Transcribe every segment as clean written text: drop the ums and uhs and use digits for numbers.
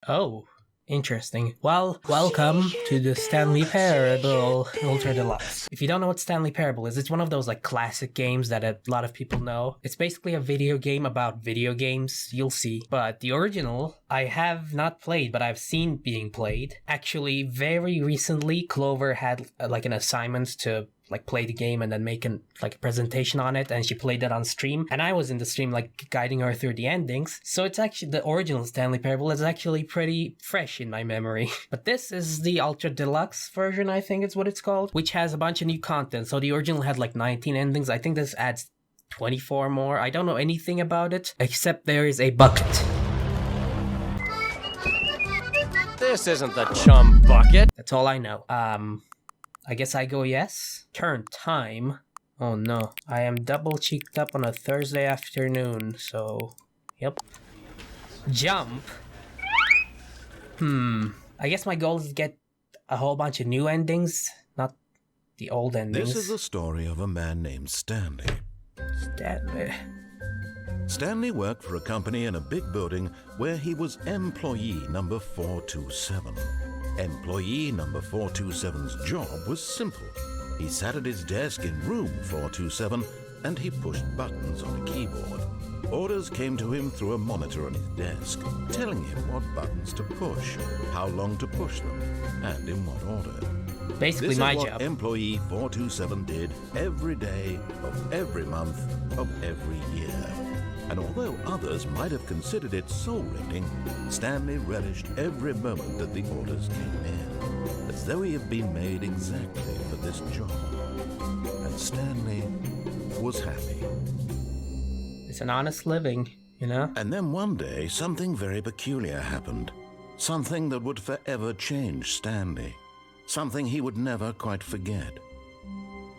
Oh, interesting. Well, welcome to the Stanley Parable Ultra Deluxe. If you don't know what Stanley Parable is, it's one of those like classic games that a lot of people know. It's basically a video game about video games, you'll see. But the original, I have not played, but I've seen being played. Actually, very recently, Clover had like an assignment to like play the game and then make a presentation on it, and she played it on stream, and I was in the stream like guiding her through the endings. So it's actually the original Stanley Parable is actually pretty fresh in my memory. But this is the Ultra Deluxe version, I think it's what it's called, which has a bunch of new content. So the original had like 19 endings. I think this adds 24 more. I don't know anything about it except there is a bucket. This isn't the chum bucket. That's all I know. I guess I go yes. Turn time. Oh no. I am double cheeked up on a Thursday afternoon, so yep. Jump. I guess my goal is to get a whole bunch of new endings, not the old endings. This is the story of a man named Stanley. Stanley worked for a company in a big building where he was employee number 427. Employee number 427's job was simple. He sat at his desk in room 427 and he pushed buttons on a keyboard. Orders came to him through a monitor on his desk, telling him what buttons to push, how long to push them, and in what order. Basically this my is what job. Employee 427 did every day of every month of every year. And although others might have considered it soul-rending, Stanley relished every moment that the orders came in, as though he had been made exactly for this job. And Stanley was happy. It's an honest living, you know? And then one day, something very peculiar happened. Something that would forever change Stanley. Something he would never quite forget.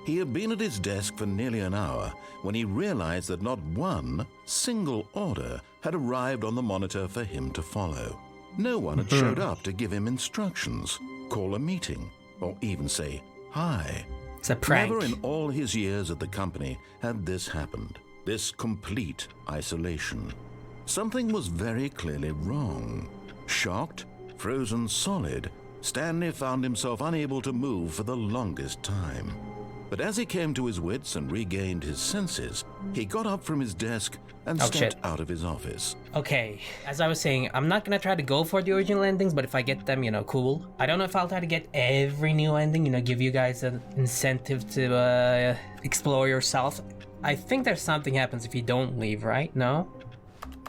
He had been at his desk for nearly an hour when he realized that not one single order had arrived on the monitor for him to follow. No one had showed up to give him instructions, call a meeting, or even say hi. It's a prank. Never in all his years at the company had this happened, this complete isolation. Something was very clearly wrong. Shocked, frozen solid, Stanley found himself unable to move for the longest time. But as he came to his wits and regained his senses, he got up from his desk and stepped out of his office. Okay, as I was saying, I'm not gonna try to go for the original endings, but if I get them, cool. I don't know if I'll try to get every new ending, give you guys an incentive to explore yourself. I think there's something happens if you don't leave, right? No?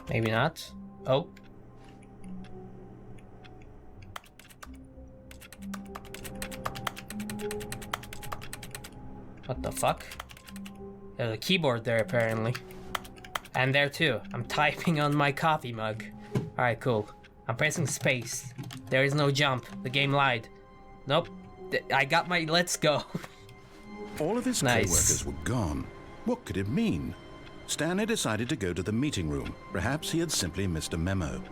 Maybe not. Oh. What the fuck? There's a keyboard there apparently. And there too. I'm typing on my coffee mug. Alright, cool. I'm pressing space. There is no jump. The game lied. Nope. I got my... Let's go. All of his Nice. co-workers were gone. What could it mean? Stanley decided to go to the meeting room. Perhaps he had simply missed a memo.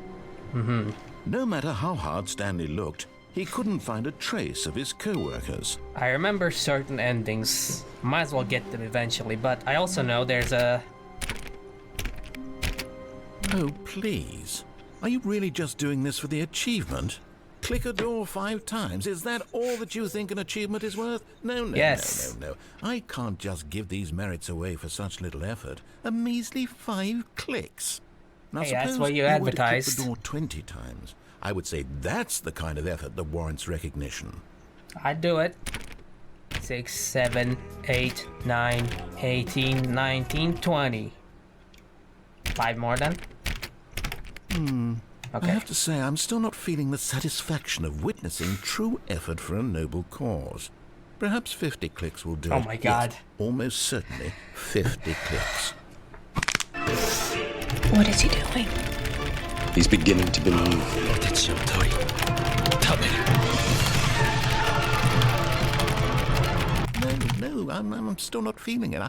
No matter how hard Stanley looked, he couldn't find a trace of his co-workers. I remember certain endings. Might as well get them eventually, but I also know there's a... Oh, please. Are you really just doing this for the achievement? Click a door 5 times. Is that all that you think an achievement is worth? No. No. I can't just give these merits away for such little effort. A measly 5 clicks. Now, Hey, that's suppose what you were to click advertised. the door 20 times. I would say that's the kind of effort that warrants recognition. I'd do it. 6, 7, 8, 9, 18, 19, 20. 5 more then? I have to say, I'm still not feeling the satisfaction of witnessing true effort for a noble cause. Perhaps 50 clicks will do it. Oh my God. Yes, almost certainly 50 clicks. What is he doing? He's beginning to believe. No, I'm still not feeling it.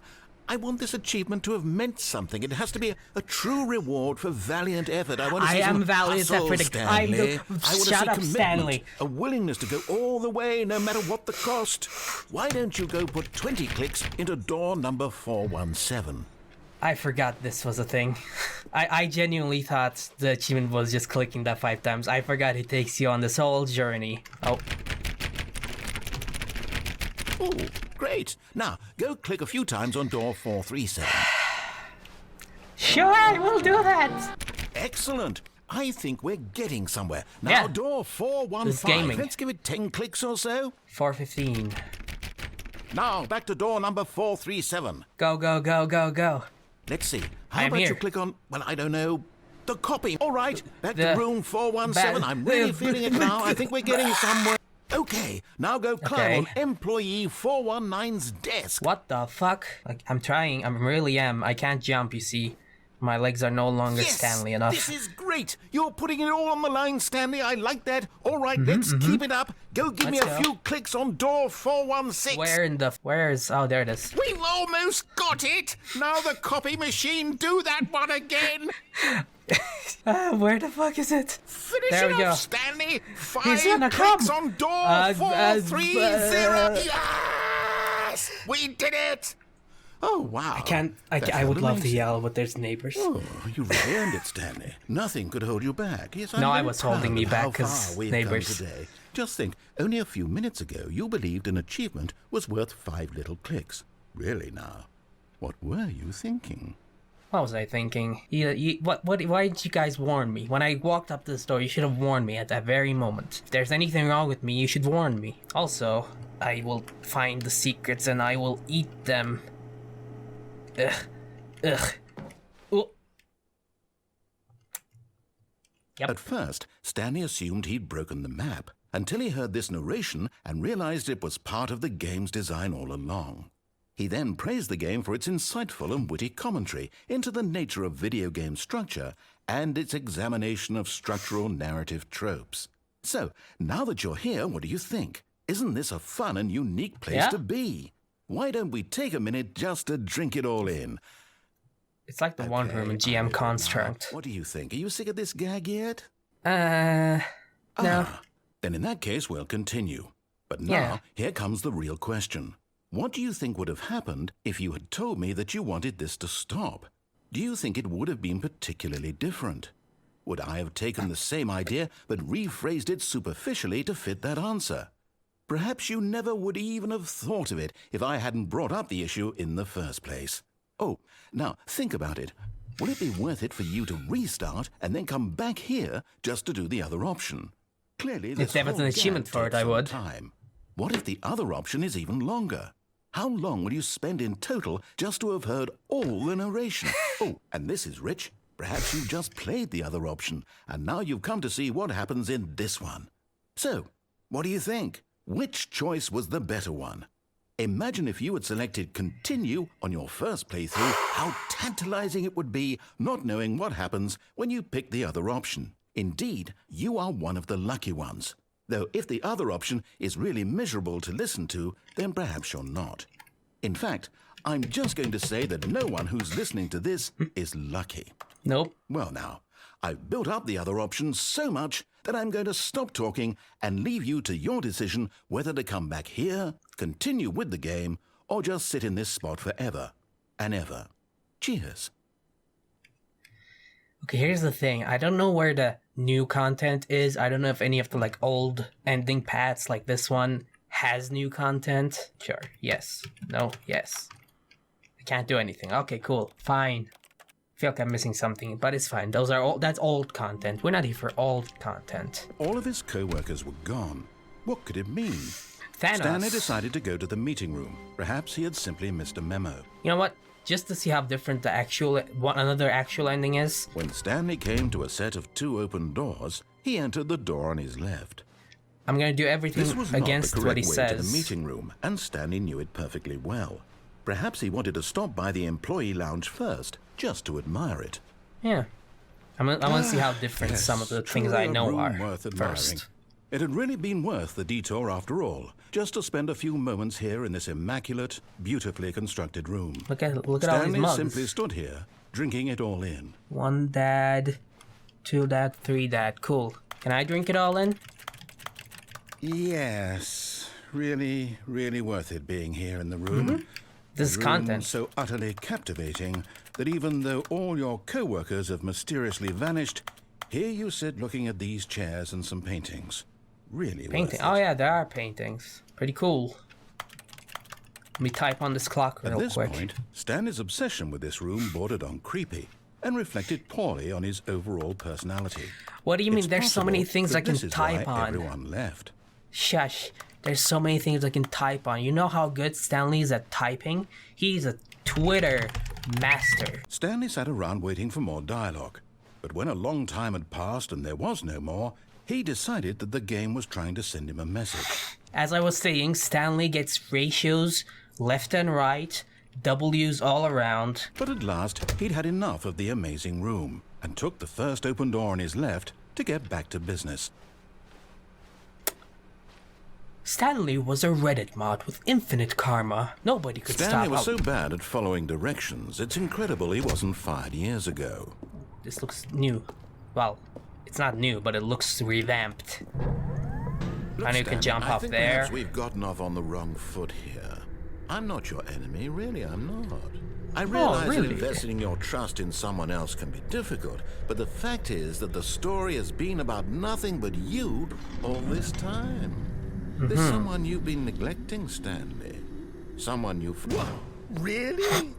I want this achievement to have meant something. It has to be a true reward for valiant effort. I want to see some valiant hustle, effort. Stanley. I want to see Shut up, commitment, Stanley. a willingness to go all the way, no matter what the cost. Why don't you go put 20 clicks into door number 417? I forgot this was a thing. I genuinely thought the achievement was just clicking that 5 times. I forgot it takes you on this whole journey. Oh. Oh, great. Now, go click a few times on door 437. Sure, I will do that. Excellent. I think we're getting somewhere. Now, Yeah. door 415. gaming. Let's give it 10 clicks or so. 4:15. Now, back to door number 437. Go, go, go, go, go. Let's see. How I'm about here. you click on, well, I don't know, the copy. All right, back The- to room 417. I'm really feeling it now. I think we're getting somewhere. Okay, now go climb Okay. on employee 419's desk. What the fuck? Like, I'm trying. I really am. I can't jump, you see. My legs are no longer Yes, Stanley enough. this is great. You're putting it all on the line, Stanley. I like that. All right, let's keep it up. Go give me Let's a go. few clicks on door 416. Where's... Oh, there it is. We've almost got it. Now the copy machine, do that one again. Where the fuck is it? Finish There it we go. up, Stanley. He's 5 gonna clicks come. on door 430. uh, Yes, we did it. Oh wow! I would love to yell, but there's neighbors. Oh, you really earned it, Stanley. Nothing could hold you back. Yes, I'm No, I very was holding proud me of back how 'cause far we've neighbors. come today. Just think, only a few minutes ago, you believed an achievement was worth 5 little clicks. Really now, what were you thinking? What was I thinking? Why did you guys warn me? When I walked up to the store, you should have warned me at that very moment. If there's anything wrong with me, you should warn me. Also, I will find the secrets and I will eat them. Ugh. Ugh. Oh. Yep. At first, Stanley assumed he'd broken the map, until he heard this narration and realized it was part of the game's design all along. He then praised the game for its insightful and witty commentary into the nature of video game structure and its examination of structural narrative tropes. So, now that you're here, what do you think? Isn't this a fun and unique place Yeah. to be? Why don't we take a minute just to drink it all in? It's like the one room in GM Construct. What do you think? Are you sick of this gag yet? No. Then in that case, we'll continue. But now, Yeah. here comes the real question. What do you think would have happened if you had told me that you wanted this to stop? Do you think it would have been particularly different? Would I have taken the same idea but rephrased it superficially to fit that answer? Perhaps you never would even have thought of it if I hadn't brought up the issue in the first place. Oh, now think about it. Would it be worth it for you to restart and then come back here just to do the other option? Clearly, this If there was whole an achievement gag for it, takes I some would. Time. What if the other option is even longer? How long will you spend in total just to have heard all the narration? Oh, and this is rich. Perhaps you've just played the other option, and now you've come to see what happens in this one. So, what do you think? Which choice was the better one? Imagine if you had selected continue on your first playthrough, how tantalizing it would be not knowing what happens when you pick the other option. Indeed, you are one of the lucky ones. Though if the other option is really miserable to listen to, then perhaps you're not. In fact, I'm just going to say that no one who's listening to this is lucky. Nope. Well now, I've built up the other options so much that I'm going to stop talking and leave you to your decision whether to come back here, continue with the game, or just sit in this spot forever and ever. Cheers. Okay, here's the thing. I don't know where the new content is. I don't know if any of the like old ending paths like this one has new content. Sure. Yes. No. Yes. I can't do anything. Okay, cool. Fine. I feel like I'm missing something, but it's fine. That's old content. We're not here for old content. All of his co-workers were gone. What could it mean? Thanos. Stanley decided to go to the meeting room. Perhaps he had simply missed a memo. You know what? Just to see how different the another actual ending is. When Stanley came to a set of 2 open doors, he entered the door on his left. I'm gonna do everything This was not against the what he correct way to the says. meeting room, and Stanley knew it perfectly well. Perhaps he wanted to stop by the employee lounge first, just to admire it. Yeah. I want to see how different Yes, some of the things truly I a know room are worth admiring. first. It had really been worth the detour after all, just to spend a few moments here in this immaculate, beautifully constructed room. Look at all these Stanley mugs. simply stood here, drinking it all in. 1 dad, 2 dad, 3 dad. Cool. Can I drink it all in? Yes, really, really worth it being here in the room. This is A room content. so utterly captivating that even though all your co-workers have mysteriously vanished, here you sit looking at these chairs and some paintings. Really worth Painting. it. Oh yeah, there are paintings. Pretty cool. Let me type on this clock real At this quick. point, Stanley's obsession with this room bordered on creepy and reflected poorly on his overall personality. What do you mean? It's There's so many possible things that I can this is type why on. everyone left. Shush. There's so many things I can type on. You know how good Stanley is at typing? He's a Twitter master. Stanley sat around waiting for more dialogue. But when a long time had passed and there was no more, he decided that the game was trying to send him a message. As I was saying, Stanley gets ratios left and right, W's all around. But at last, he'd had enough of the amazing room and took the first open door on his left to get back to business. Stanley was a Reddit mod with infinite karma. Nobody could Stanley stop was so bad at following directions, it's incredible he wasn't fired years ago. This looks new. Well, it's not new, but it looks revamped. Look, I know you can Stanley, jump I off think there. perhaps we've gotten off on the wrong foot here. I'm not your enemy, really, I'm not. I realize really? that investing your trust in someone else can be difficult, but the fact is that the story has been about nothing but you all this time. There's someone you've been neglecting, Stanley. Someone you've... What? Really?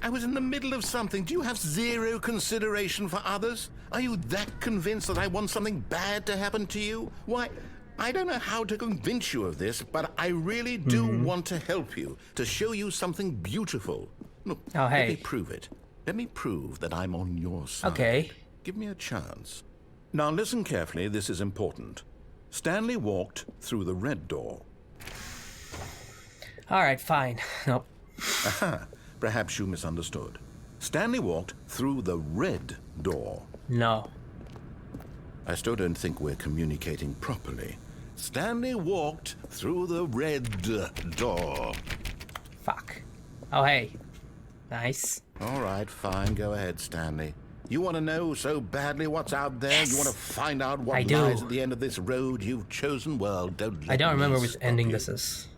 I was in the middle of something. Do you have zero consideration for others? Are you that convinced that I want something bad to happen to you? Why, I don't know how to convince you of this, but I really do want to help you, to show you something beautiful. Look, Oh, let hey. me prove it. Let me prove that I'm on your side. Okay. Give me a chance. Now listen carefully, this is important. Stanley walked through the red door. Alright, fine. Nope. Aha, perhaps you misunderstood. Stanley walked through the red door. No. I still don't think we're communicating properly. Stanley walked through the red door. Fuck. Oh, hey. Nice. All right, fine, go ahead, Stanley. You want to know so badly what's out there? Yes. You want to find out what I do. lies at the end of this road you've chosen? Well, don't let I don't me remember which stop ending you. this is.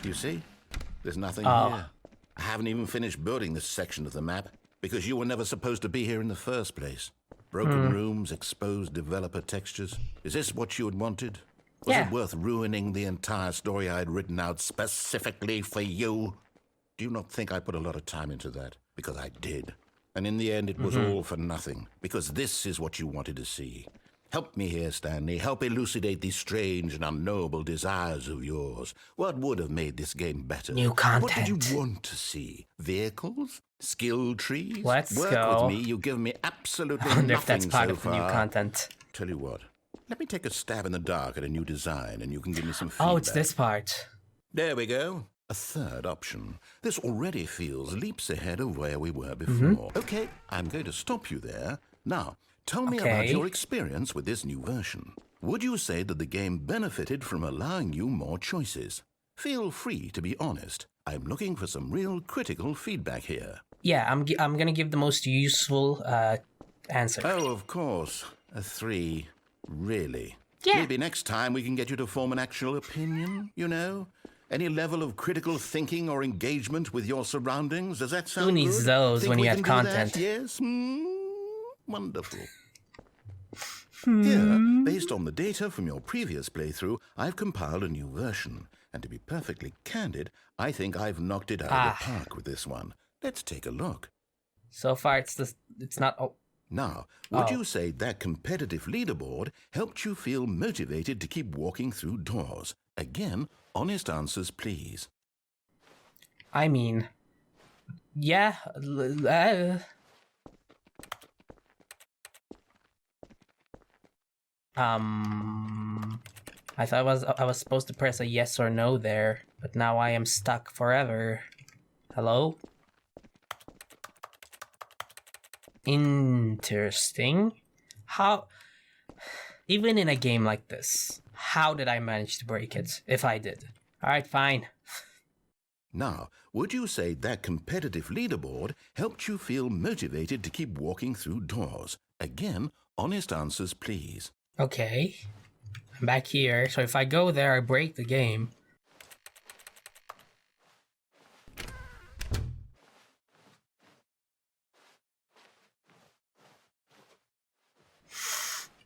You see? There's nothing Oh. here. I haven't even finished building this section of the map because you were never supposed to be here in the first place. Broken rooms, exposed developer textures. Is this what you had wanted? Was Yeah. it worth ruining the entire story I had written out specifically for you? Do you not think I put a lot of time into that? Because I did. And in the end, it was all for nothing. Because this is what you wanted to see. Help me here, Stanley. Help elucidate these strange and unknowable desires of yours. What would have made this game better? New What did content. you want to see? Vehicles? Skill trees? Let's Work go. with me. You've given me absolutely I wonder nothing if that's part so of the new far. content. Tell you what. Let me take a stab in the dark at a new design, and you can give me some feedback. Oh, it's this part. There we go. A third option. This already feels leaps ahead of where we were before. Okay, I'm going to stop you there. Now, tell me about Okay. your experience with this new version. Would you say that the game benefited from allowing you more choices? Feel free to be honest. I'm looking for some real critical feedback here. Yeah, I'm gonna give the most useful answer. Oh, of course. A 3. Really? Yeah. Maybe next time we can get you to form an actual opinion, you know? Any level of critical thinking or engagement with your surroundings? Does that sound Who needs good? those Think when we you have can do that? content? Yes? Wonderful. Here, based on the data from your previous playthrough, I've compiled a new version. And to be perfectly candid, I think I've knocked it out of the park with this one. Let's take a look. So far, it's not. Oh, Now, would you say that competitive leaderboard helped you feel motivated to keep walking through doors? Again, honest answers, please. I mean, yeah. I thought I was supposed to press a yes or no there, but now I am stuck forever. Hello? Interesting. How, even in a game like this, how did I manage to break it, if I did? Alright, fine. Now, would you say that competitive leaderboard helped you feel motivated to keep walking through doors? Again, honest answers, please. Okay. I'm back here, so if I go there, I break the game.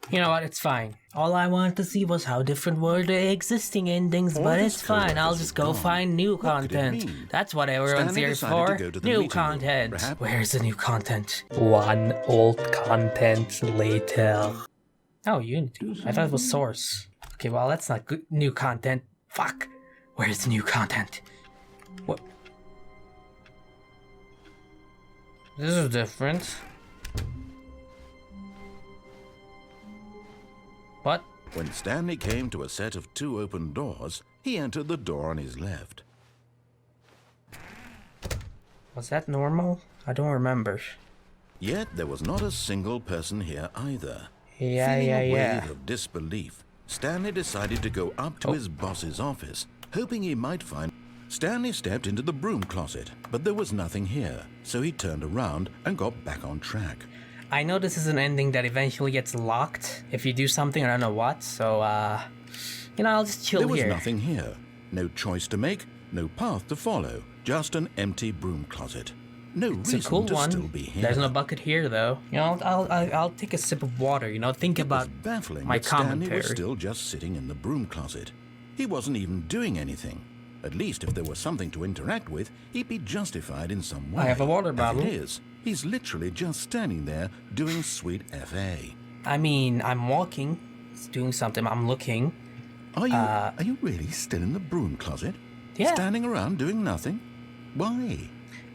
You know what? It's fine. All I wanted to see was how different were the existing endings, All but his it's fine. I'll co-workers just had go gone. find new What could it content. mean? That's what everyone's Stanley here decided for. to go to the New meeting room, content. perhaps. Where's the new content? One old content later. Oh, Unity. I thought it was Source. Okay, well, that's not good. New content. Fuck. Where's the new content? What? This is different. What? When Stanley came to a set of 2 open doors, he entered the door on his left. Was that normal? I don't remember. Yet there was not a single person here either. Yeah. Feeling a wave of disbelief, Stanley decided to go up to his boss's office, hoping he might find... Stanley stepped into the broom closet, but there was nothing here, so he turned around and got back on track. I know this is an ending that eventually gets locked if you do something, I don't know what, so, you know, I'll just chill There was here. nothing here. No choice to make, no path to follow, just an empty broom closet. No It's reason a cool to one. still be here. There's no bucket here, though. You know, I'll take a sip of water, you know, think It about was baffling my that Stanley commentary. was still just sitting in the broom closet. He wasn't even doing anything. At least if there was something to interact with, he'd be justified in some way. I have a water As bottle. it is, he's literally just standing there doing sweet FA. I mean, I'm walking, it's doing something, I'm looking. Are you really still in the broom closet? Yeah. Standing around doing nothing? Why?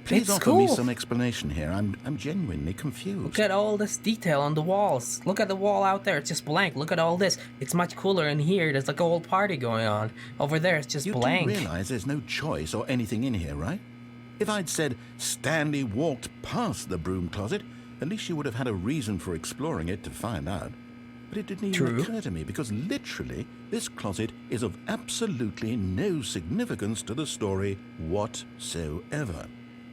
Please It's offer me cool. some explanation here. I'm genuinely confused. Look at all this detail on the walls. Look at the wall out there, it's just blank. Look at all this. It's much cooler in here, there's like a whole party going on. Over there, it's just You blank. do realize there's no choice or anything in here, right? If I'd said Stanley walked past the broom closet, at least you would have had a reason for exploring it to find out. But it didn't even True. occur to me because literally this closet is of absolutely no significance to the story whatsoever.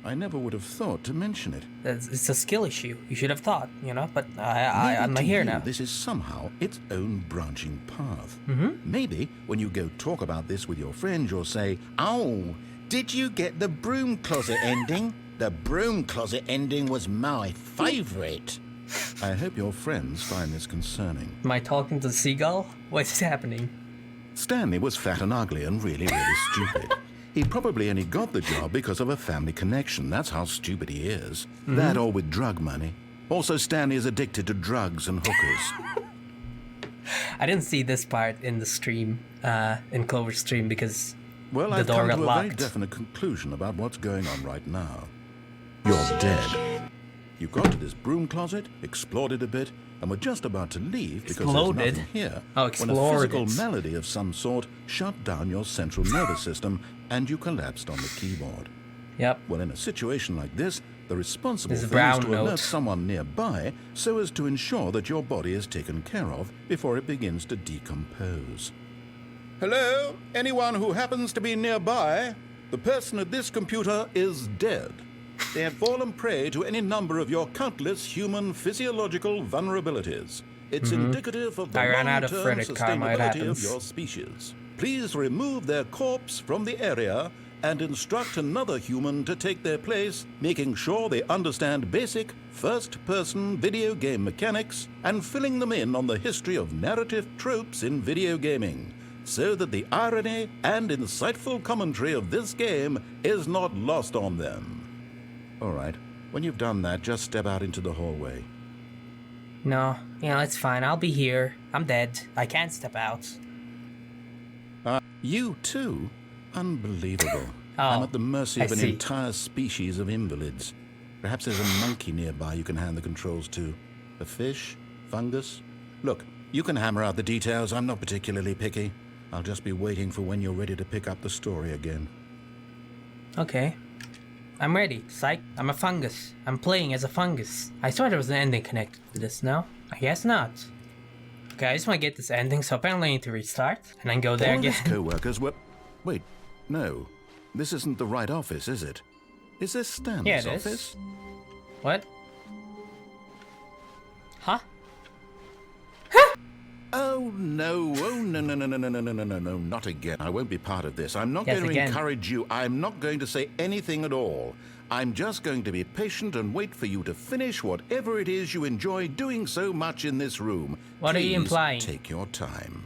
I never would have thought to mention it. It's a skill issue. You should have thought, you know, but I'm Maybe not to here you, now. This is somehow its own branching path. Mm-hmm. Maybe when you go talk about this with your friends, you'll say, "Oh, did you get the broom closet ending? The broom closet ending was my favorite." I hope your friends find this concerning. Am I talking to the seagull? What's happening? Stanley was fat and ugly and really, really stupid. He probably only got the job because of a family connection. That's how stupid he is. That or with drug money. Also, Stanley is addicted to drugs and hookers. I didn't see this part in the stream, in Clover's stream, because Well, the I've door come got to a very locked. definite conclusion about what's going on right now. You're dead. You got to this broom closet, explored it a bit, and were just about to leave because Exploded? there's nothing here. Oh, when a explored physical it. malady of some sort shut down your central nervous system and you collapsed on the keyboard. Yep. Well, in a situation like this, the responsible There's a thing is brown to note. alert someone nearby so as to ensure that your body is taken care of before it begins to decompose. Hello? Anyone who happens to be nearby? The person at this computer is dead. They have fallen prey to any number of your countless human physiological vulnerabilities. It's indicative of the I ran out of long-term credit karma, it sustainability of happens. your species. Please remove their corpse from the area and instruct another human to take their place, making sure they understand basic first-person video game mechanics and filling them in on the history of narrative tropes in video gaming, so that the irony and insightful commentary of this game is not lost on them. All right, when you've done that, just step out into the hallway. No, you know, it's fine. I'll be here. I'm dead. I can't step out. You too? Unbelievable. Oh, I'm at the mercy of I an see. entire species of invalids. Perhaps there's a monkey nearby you can hand the controls to. A fish? Fungus? Look, you can hammer out the details. I'm not particularly picky. I'll just be waiting for when you're ready to pick up the story again. Okay. I'm ready. Psych. I'm a fungus. I'm playing as a fungus. I thought there was an ending connected to this, no? I guess not. Okay, I just want to get this ending, so apparently I need to restart, and then go there All again. his co-workers were... Wait, no. This isn't the right office, is it? Is this Stanley's Yeah, it office? is. What? Huh? Oh, no. Oh, no, not again. I won't be part of this. I'm not Yes, going to again. encourage you. I'm not going to say anything at all. I'm just going to be patient and wait for you to finish whatever it is you enjoy doing so much in this room. What are you implying? Take your time.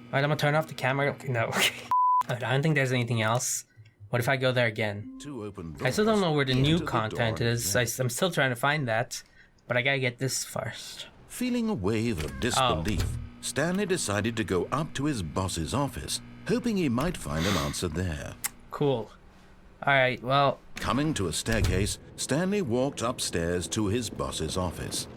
Alright, I'm gonna turn off the camera. No. I don't think there's anything else. What if I go there again? Two open I still don't know where the new entered the content door is. I'm still trying to find that. But I gotta get this first. Feeling a wave of disbelief, Stanley decided to go up to his boss's office, hoping he might find an answer there. Cool. Alright, well... Coming to a staircase, Stanley walked upstairs to his boss's office.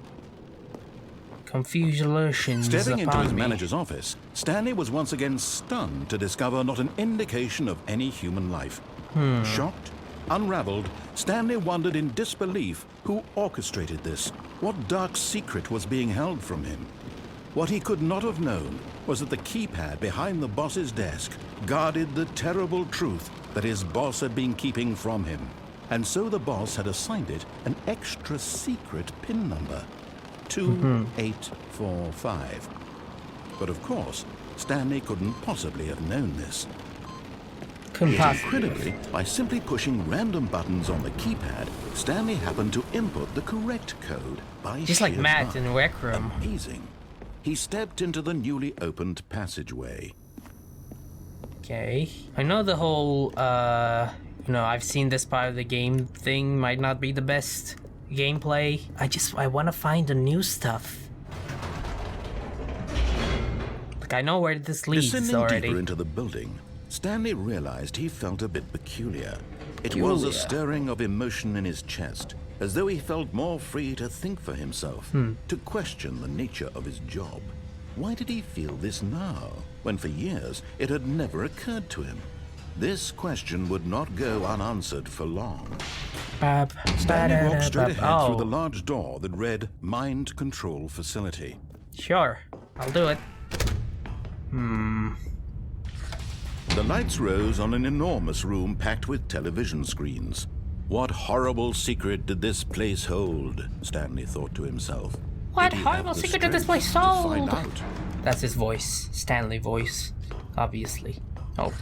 Confusions Stepping into upon his me. manager's office, Stanley was once again stunned to discover not an indication of any human life. Shocked, unraveled, Stanley wondered in disbelief who orchestrated this, what dark secret was being held from him. What he could not have known was that the keypad behind the boss's desk guarded the terrible truth that his boss had been keeping from him. And so the boss had assigned it an extra secret PIN number. 2845. But of course, Stanley couldn't possibly have known this. Couldn't Yet possibly. incredibly, by simply pushing random buttons on the keypad, Stanley happened to input the correct code by Just like sheer Matt luck. in Rec Room. Amazing. He stepped into the newly opened passageway. Okay. I know the whole, I've seen this part of the game thing might not be the best gameplay. I want to find the new stuff. Like, I know where this leads Descending already. deeper into the building, Stanley realized he felt a bit peculiar. It was a stirring of emotion in his chest, as though he felt more free to think for himself, to question the nature of his job. Why did he feel this now, when for years it had never occurred to him? This question would not go unanswered for long. Stanley walked straight ahead through the large door that read Mind Control Facility. Sure, I'll do it. The lights rose on an enormous room packed with television screens. What horrible secret did this place hold? Stanley thought to himself. What Did he have horrible the secret did this place strength to hold? find out? That's his voice. Stanley voice. Obviously. Oh.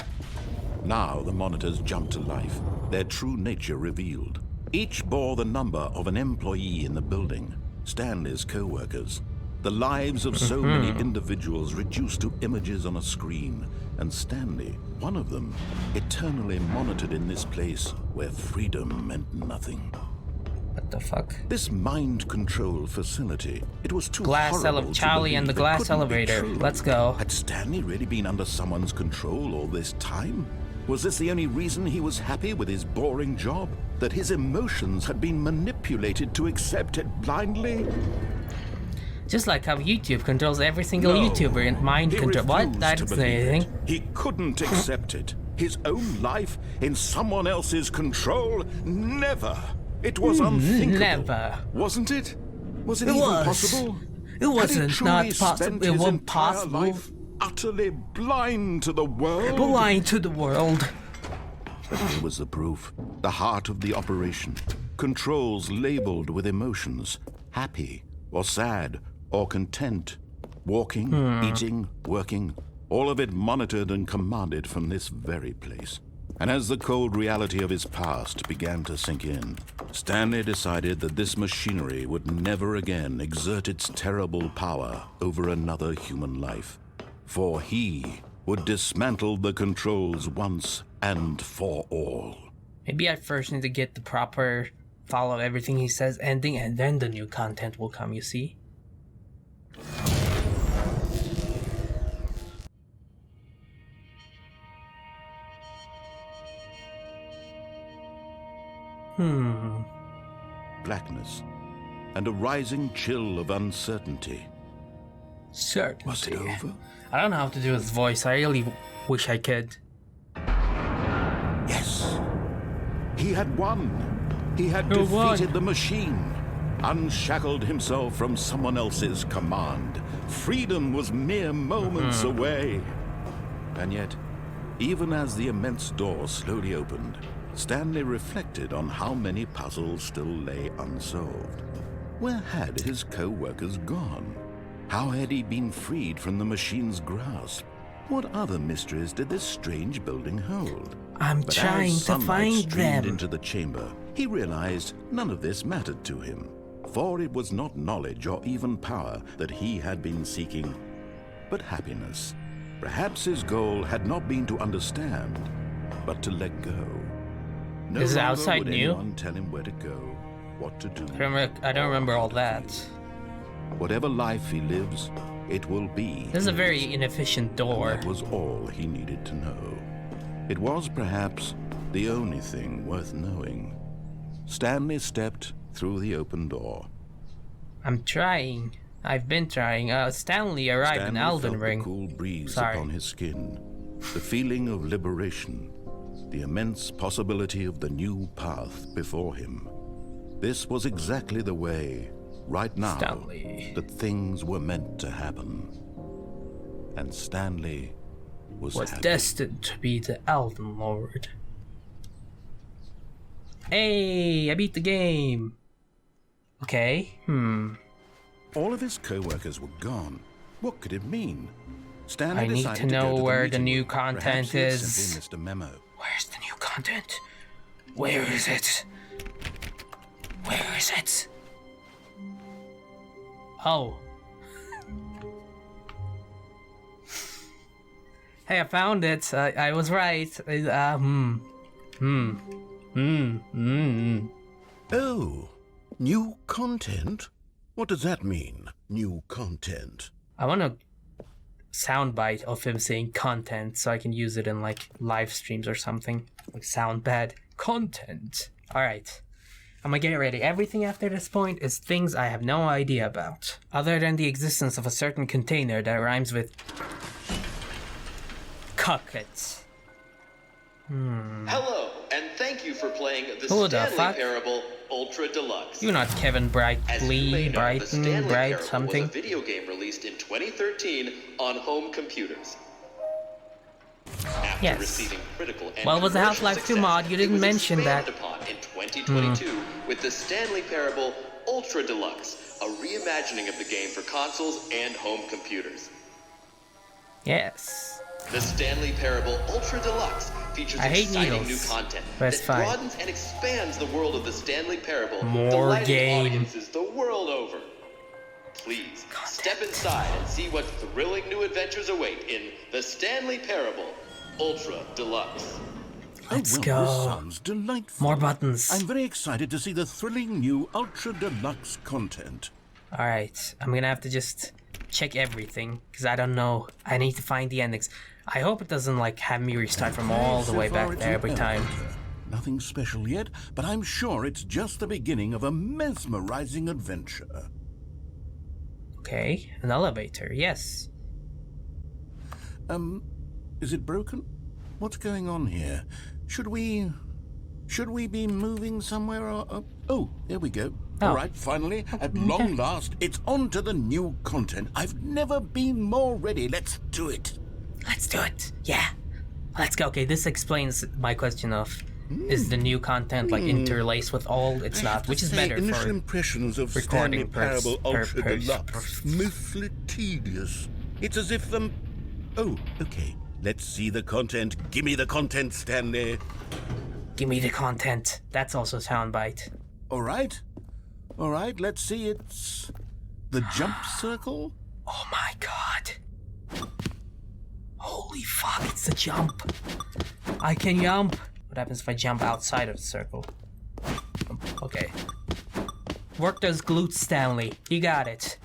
Now the monitors jumped to life, their true nature revealed. Each bore the number of an employee in the building, Stanley's co-workers. The lives of so many individuals reduced to images on a screen, and Stanley, one of them, eternally monitored in this place where freedom meant nothing. What the fuck? This mind control facility, it was too Glass horrible to Charlie and the believe it glass couldn't be elevator. true. Let's go. Had Stanley really been under someone's control all this time? Was this the only reason he was happy with his boring job? That his emotions had been manipulated to accept it blindly? Just like how YouTube controls every single No. YouTuber in mind He control. What? refused I to didn't say believe anything. it. He couldn't accept it. His own life in someone else's control? Never. It was unthinkable. Never. Wasn't it? Was it It even was. possible? It wasn't Had he truly not possible. spent It his wasn't entire possible. life utterly blind to the world? Blind to the world. But here was the proof. The heart of the operation. Controls labeled with emotions. Happy or sad or content. Walking, eating, working. All of it monitored and commanded from this very place. And as the cold reality of his past began to sink in, Stanley decided that this machinery would never again exert its terrible power over another human life. For he would dismantle the controls once and for all. Maybe I first need to get the proper follow everything he says ending, and then the new content will come, you see? Blackness and a rising chill of uncertainty. Certainty. Was it over? I don't know how to do his voice. I really wish I could. Yes. He had won. He had Who won? defeated the machine, unshackled himself from someone else's command. Freedom was mere moments away. And yet, even as the immense door slowly opened, Stanley reflected on how many puzzles still lay unsolved. Where had his co-workers gone? How had he been freed from the machine's grasp? What other mysteries did this strange building hold? I'm But trying as to sunlight find streamed them. into the chamber, he realized none of this mattered to him, for it was not knowledge or even power that he had been seeking, but happiness. Perhaps his goal had not been to understand, but to let go. No Is it longer outside would new? anyone tell him where to go, what to do. I don't remember all that. Whatever life he lives, it will be. This is a his. very inefficient And door. that was all he needed to know. It was perhaps the only thing worth knowing. Stanley stepped through the open door. I'm trying. I've been trying. Stanley arrived in Stanley Elden felt Ring. the cool breeze Sorry. upon his skin, the feeling of liberation, the immense possibility of the new path before him. This was exactly the way, right now, Stanley that things were meant to happen. And Stanley was happy. destined to be the Elden Lord. Hey, I beat the game. Okay. All of his co-workers were gone. What could it mean? Stanley I need decided to know go to where the meeting new room. content Perhaps he had is. simply missed a memo. Where's the new content? Where is it? Where is it? Oh. Hey, I found it. I was right. Oh, new content? What does that mean, new content? I want a soundbite of him saying content so I can use it in like live streams or something. Like sound bad. Content. Alright. I'm gonna get ready. Everything after this point is things I have no idea about. Other than the existence of a certain container that rhymes with cuckets. Hello, and thank you for playing the Who the Stanley fuck? Parable Ultra Deluxe. You're not Kevin As you may Brightly, know, the Brighton, Stanley Bright Parable something. was a video game released in 2013 on home computers. After Yes. receiving critical and Well, it was a commercial Half-Life 2 success, mod, you it didn't was mention that. expanded upon in 2022 with the Stanley Parable Ultra Deluxe, a reimagining of the game for consoles and home computers. Yes. The Stanley Parable Ultra Deluxe features I hate exciting needles. new content That's that fine. broadens and expands the world of the Stanley Parable, More delighting game. audiences the world over. Please step inside and see what thrilling new adventures await in the Stanley Parable Ultra Deluxe. Let's This go. sounds delightful. More buttons. I'm very excited to see the thrilling new Ultra Deluxe content. Alright, I'm gonna have to just check everything, because I don't know. I need to find the endings. I hope it doesn't, like, have me restart from all the So way far back it's there an every time. elevator. Nothing special yet, but I'm sure it's just the beginning of a mesmerizing adventure. Okay, an elevator, yes. Is it broken? What's going on here? Should we be moving somewhere or... Oh, there we go. Oh. All right, finally, at long last, it's on to the new content. I've never been more ready. Let's do it. Let's do it. Yeah. Let's go. Okay, this explains my question of, is the new content, like, interlaced with all? It's I have not, to which is say, better initial for... impressions of recording Stanley Parable Ultra purpose. Deluxe. Mostly tedious. It's as if Oh, okay. Let's see the content. Give me the content, Stanley. Give me the content. That's also a soundbite. All right. All right, let's see. It's the jump circle. Oh my god. Holy fuck, it's a jump. I can jump. What happens if I jump outside of the circle? Okay. Work those glutes, Stanley. You got it.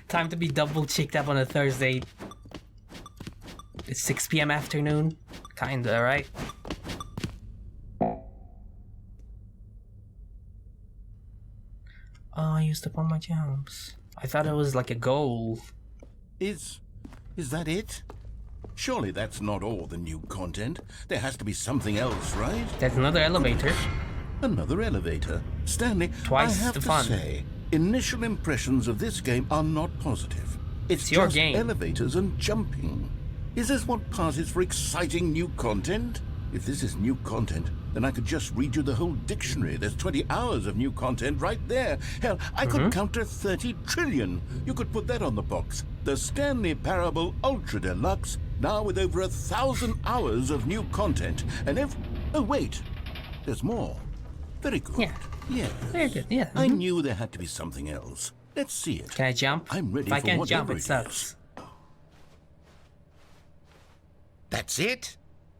Time to be double cheeked up on a Thursday. It's 6 p.m. afternoon. Kinda, right? Oh, I used up all my jumps. I thought it was like a goal. Is that it? Surely that's not all the new content. There has to be something else, right? There's another elevator. Another elevator. Stanley, Twice I have the to fun. say, initial impressions of this game are not positive. It's your just game. elevators and jumping. Is this what passes for exciting new content? If this is new content, then I could just read you the whole dictionary. There's 20 hours of new content right there. Hell, I could count to 30 trillion. You could put that on the box. The Stanley Parable Ultra Deluxe, now with over 1,000 hours of new content. And oh, wait. There's more. Very good. Yeah. Yeah. Very good, yeah. I knew there had to be something else. Let's see it. Can I jump? I'm ready if I for can't whatever jump, it it sucks. That's it?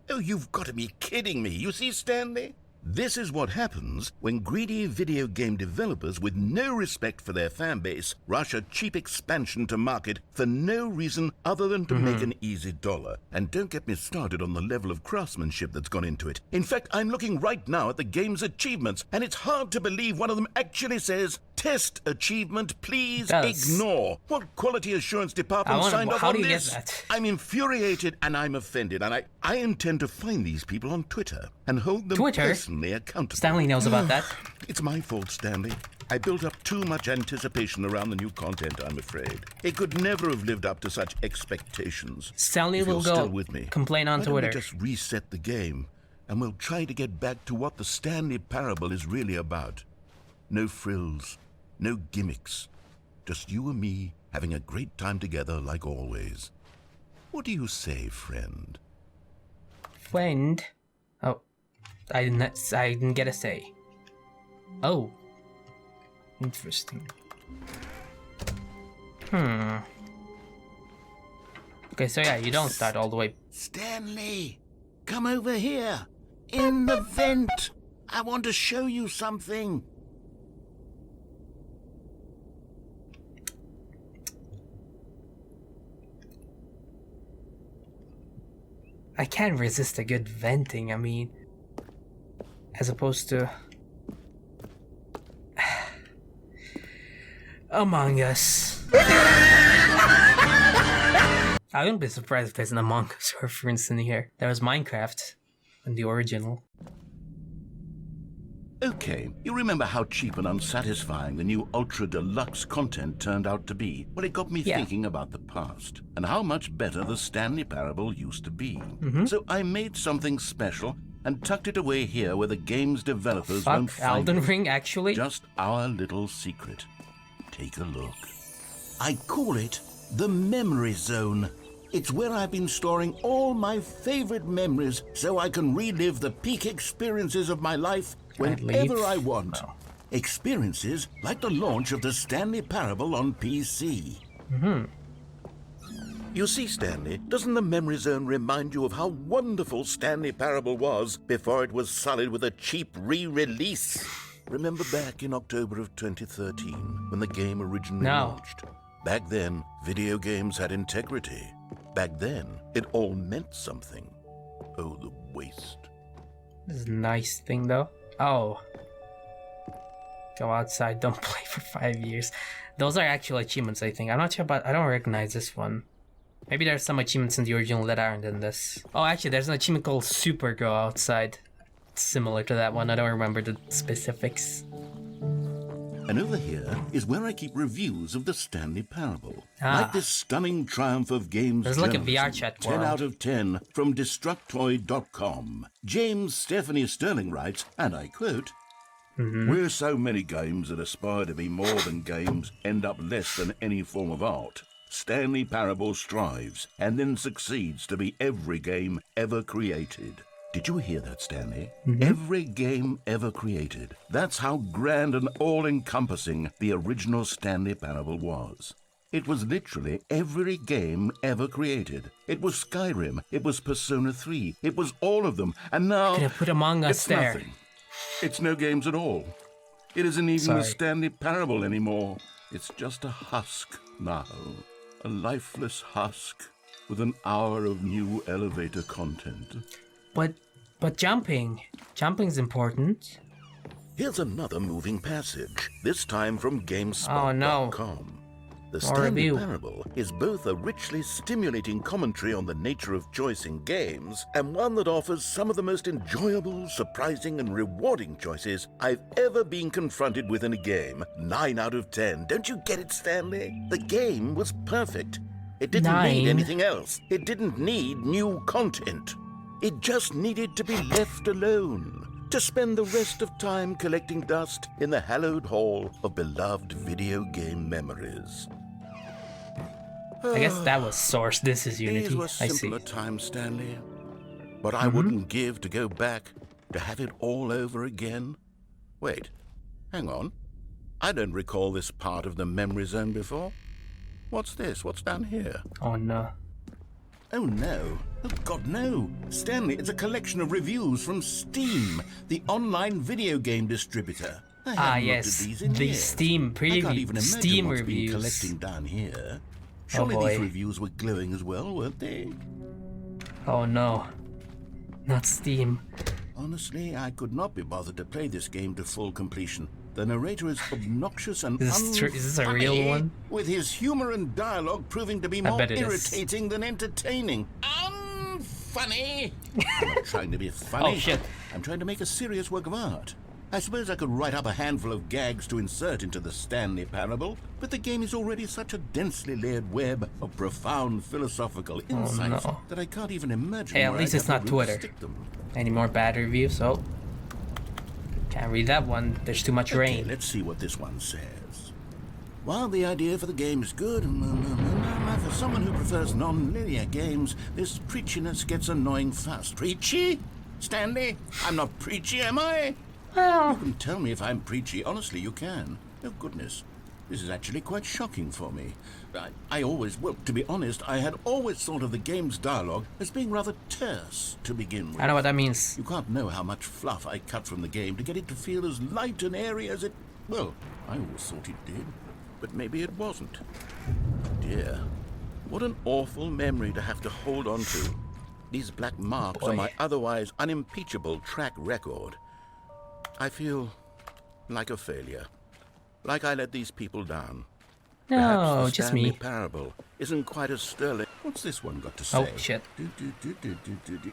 Oh, you've got to be kidding me. You see, Stanley? This is what happens when greedy video game developers with no respect for their fan base rush a cheap expansion to market for no reason other than to make an easy dollar. And don't get me started on the level of craftsmanship that's gone into it. In fact, I'm looking right now at the game's achievements, and it's hard to believe one of them actually says, "Test achievement, please ignore." What quality assurance department signed off on this? How do you get that? I'm infuriated and I'm offended, and I intend to find these people on Twitter and hold them personally accountable. Stanley knows about that. It's my fault, Stanley. I built up too much anticipation around the new content, I'm afraid. It could never have lived up to such expectations. Stanley If will you're go still with me, complain on why don't Twitter. we just reset the game, and we'll try to get back to what the Stanley Parable is really about. No frills, no gimmicks. Just you and me having a great time together like always. What do you say, friend? Friend? Oh, I didn't get a say. Oh, interesting. Okay, so yeah, you don't start all the way. Stanley, come over here. In the vent. I want to show you something. I can't resist a good venting, I mean, as opposed to Among Us. I wouldn't be surprised if there's an Among Us reference in here. There was Minecraft in the original. Okay, you remember how cheap and unsatisfying the new Ultra Deluxe content turned out to be? Well, it got me thinking about the past and how much better the Stanley Parable used to be. So I made something special and tucked it away here where the game's developers won't find Elden it. Ring, actually? Just our little secret. Take a look. I call it the Memory Zone. It's where I've been storing all my favorite memories so I can relive the peak experiences of my life whenever I want. Oh. Experiences like the launch of the Stanley Parable on PC. You see, Stanley, doesn't the Memory Zone remind you of how wonderful Stanley Parable was before it was sullied with a cheap re-release? Remember back in October of 2013 when the game originally launched? Back then, video games had integrity. Back then, it all meant something. Oh, the waste. This is a nice thing, though. Oh. Go outside, don't play for 5 years. Those are actual achievements, I think. I'm not sure about... I don't recognize this one. Maybe there's some achievements in the original that aren't in this. Oh, actually, there's an achievement called Super Go Outside. It's similar to that one. I don't remember the specifics. And over here is where I keep reviews of the Stanley Parable. Ah. Like this stunning triumph of games There's like a journalism. VR chat 10 world. out of 10 from Destructoid.com. James Stephanie Sterling writes, and I quote, "Where so many games that aspire to be more than games end up less than any form of art, Stanley Parable strives and then succeeds to be every game ever created." Did you hear that, Stanley? Every game ever created. That's how grand and all-encompassing the original Stanley Parable was. It was literally every game ever created. It was Skyrim. It was Persona 3. It was all of them. And now Could have put Among Us it's there. nothing. It's no games at all. It isn't even the Stanley Parable anymore. It's just a husk now. A lifeless husk with an hour of new elevator content. But jumping's important. Here's another moving passage, this time from GameSpot.com. Oh, no. The Stanley Parable is both a richly stimulating commentary on the nature of choice in games and one that offers some of the most enjoyable, surprising, and rewarding choices I've ever been confronted with in a game. 9 out of 10. Don't you get it, Stanley? The game was perfect. It didn't need anything else. It didn't need new content. It just needed to be left alone. to spend the rest of time collecting dust in the hallowed hall of beloved video game memories. I guess that was Source. This is Unity. These were I see. simpler times, Stanley. But I wouldn't give to go back to have it all over again. Wait, hang on. I don't recall this part of the memory zone before. What's this? What's down here? Oh no. Oh no. Oh God, no. Stanley, it's a collection of reviews from Steam, the online video game distributor. I haven't looked at these in years. Steam I can't even imagine Steam what's reviews. been collecting down here. Surely these reviews were glowing as well, weren't they? Oh no. Not Steam. Honestly, I could not be bothered to play this game to full completion. The narrator is obnoxious and Is this a real unfunny, one? with his humor and dialogue proving to be more bet it is. irritating than entertaining. Unfunny! I'm not trying to be funny. Oh shit. I'm trying to make a serious work of art. I suppose I could write up a handful of gags to insert into the Stanley Parable, but the game is already such a densely layered web of profound philosophical insights no. that I can't even imagine Hey, at where least I'd it's have not the room to Twitter. stick them. Any more bad reviews? Oh. Can't read that one. There's too much Okay, rain. let's see what this one says. While the idea for the game is good, for someone who prefers non-linear games, this preachiness gets annoying fast. Preachy? Stanley? I'm not preachy, am I? You can tell me if I'm preachy. Honestly, you can. Oh, goodness. This is actually quite shocking for me. I always, well, to be honest, I had always thought of the game's dialogue as being rather terse to begin with. I know what that means. You can't know how much fluff I cut from the game to get it to feel as light and airy as it... Well, I always thought it did, but maybe it wasn't. Dear, what an awful memory to have to hold on to. These black marks Boy. on my otherwise unimpeachable track record. I feel like a failure. Like I let these people down. No, Perhaps the just Stanley me. Parable isn't quite as sterling. What's this one got to say? Oh shit.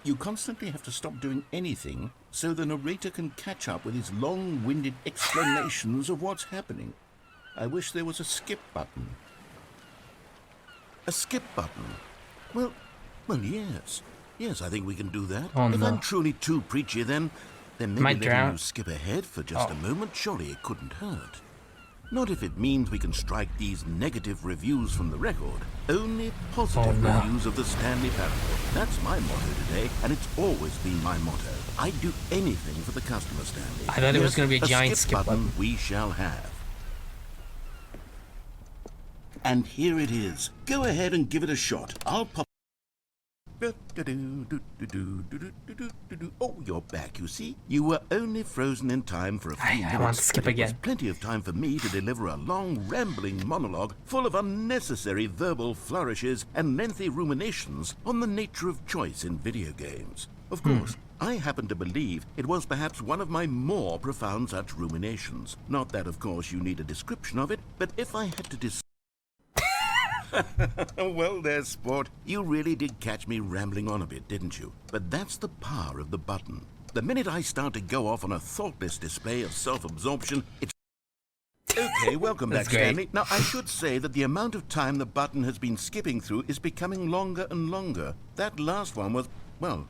You constantly have to stop doing anything so the narrator can catch up with his long-winded explanations of what's happening. I wish there was a skip button. A skip button? Well, yes. Yes, I think we can do that. Oh, if no. I'm truly too preachy, then maybe Might letting drown. you skip ahead for just a moment, surely it couldn't hurt. Not if it means we can strike these negative reviews from the record. Only positive no. reviews of the Stanley Parable. That's my motto today, and it's always been my motto. I'd do anything for the customer, Stanley. I thought it was Yes, gonna be a giant skip button. we shall have. And here it is. Go ahead and give it a shot. I'll pop... Oh, you're back, you see? You were only frozen in time for a few minutes. I want to skip but it was again. plenty of time for me to deliver a long, rambling monologue full of unnecessary verbal flourishes and lengthy ruminations on the nature of choice in video games. Of course, I happen to believe it was perhaps one of my more profound such ruminations. Not that, of course, you need a description of it, but if I had to Well, there, sport. You really did catch me rambling on a bit, didn't you? But that's the power of the button. The minute I start to go off on a thoughtless display of self-absorption, it's... Okay, welcome back, That's great. Stanley. Now, I should say that the amount of time the button has been skipping through is becoming longer and longer. That last one was, well,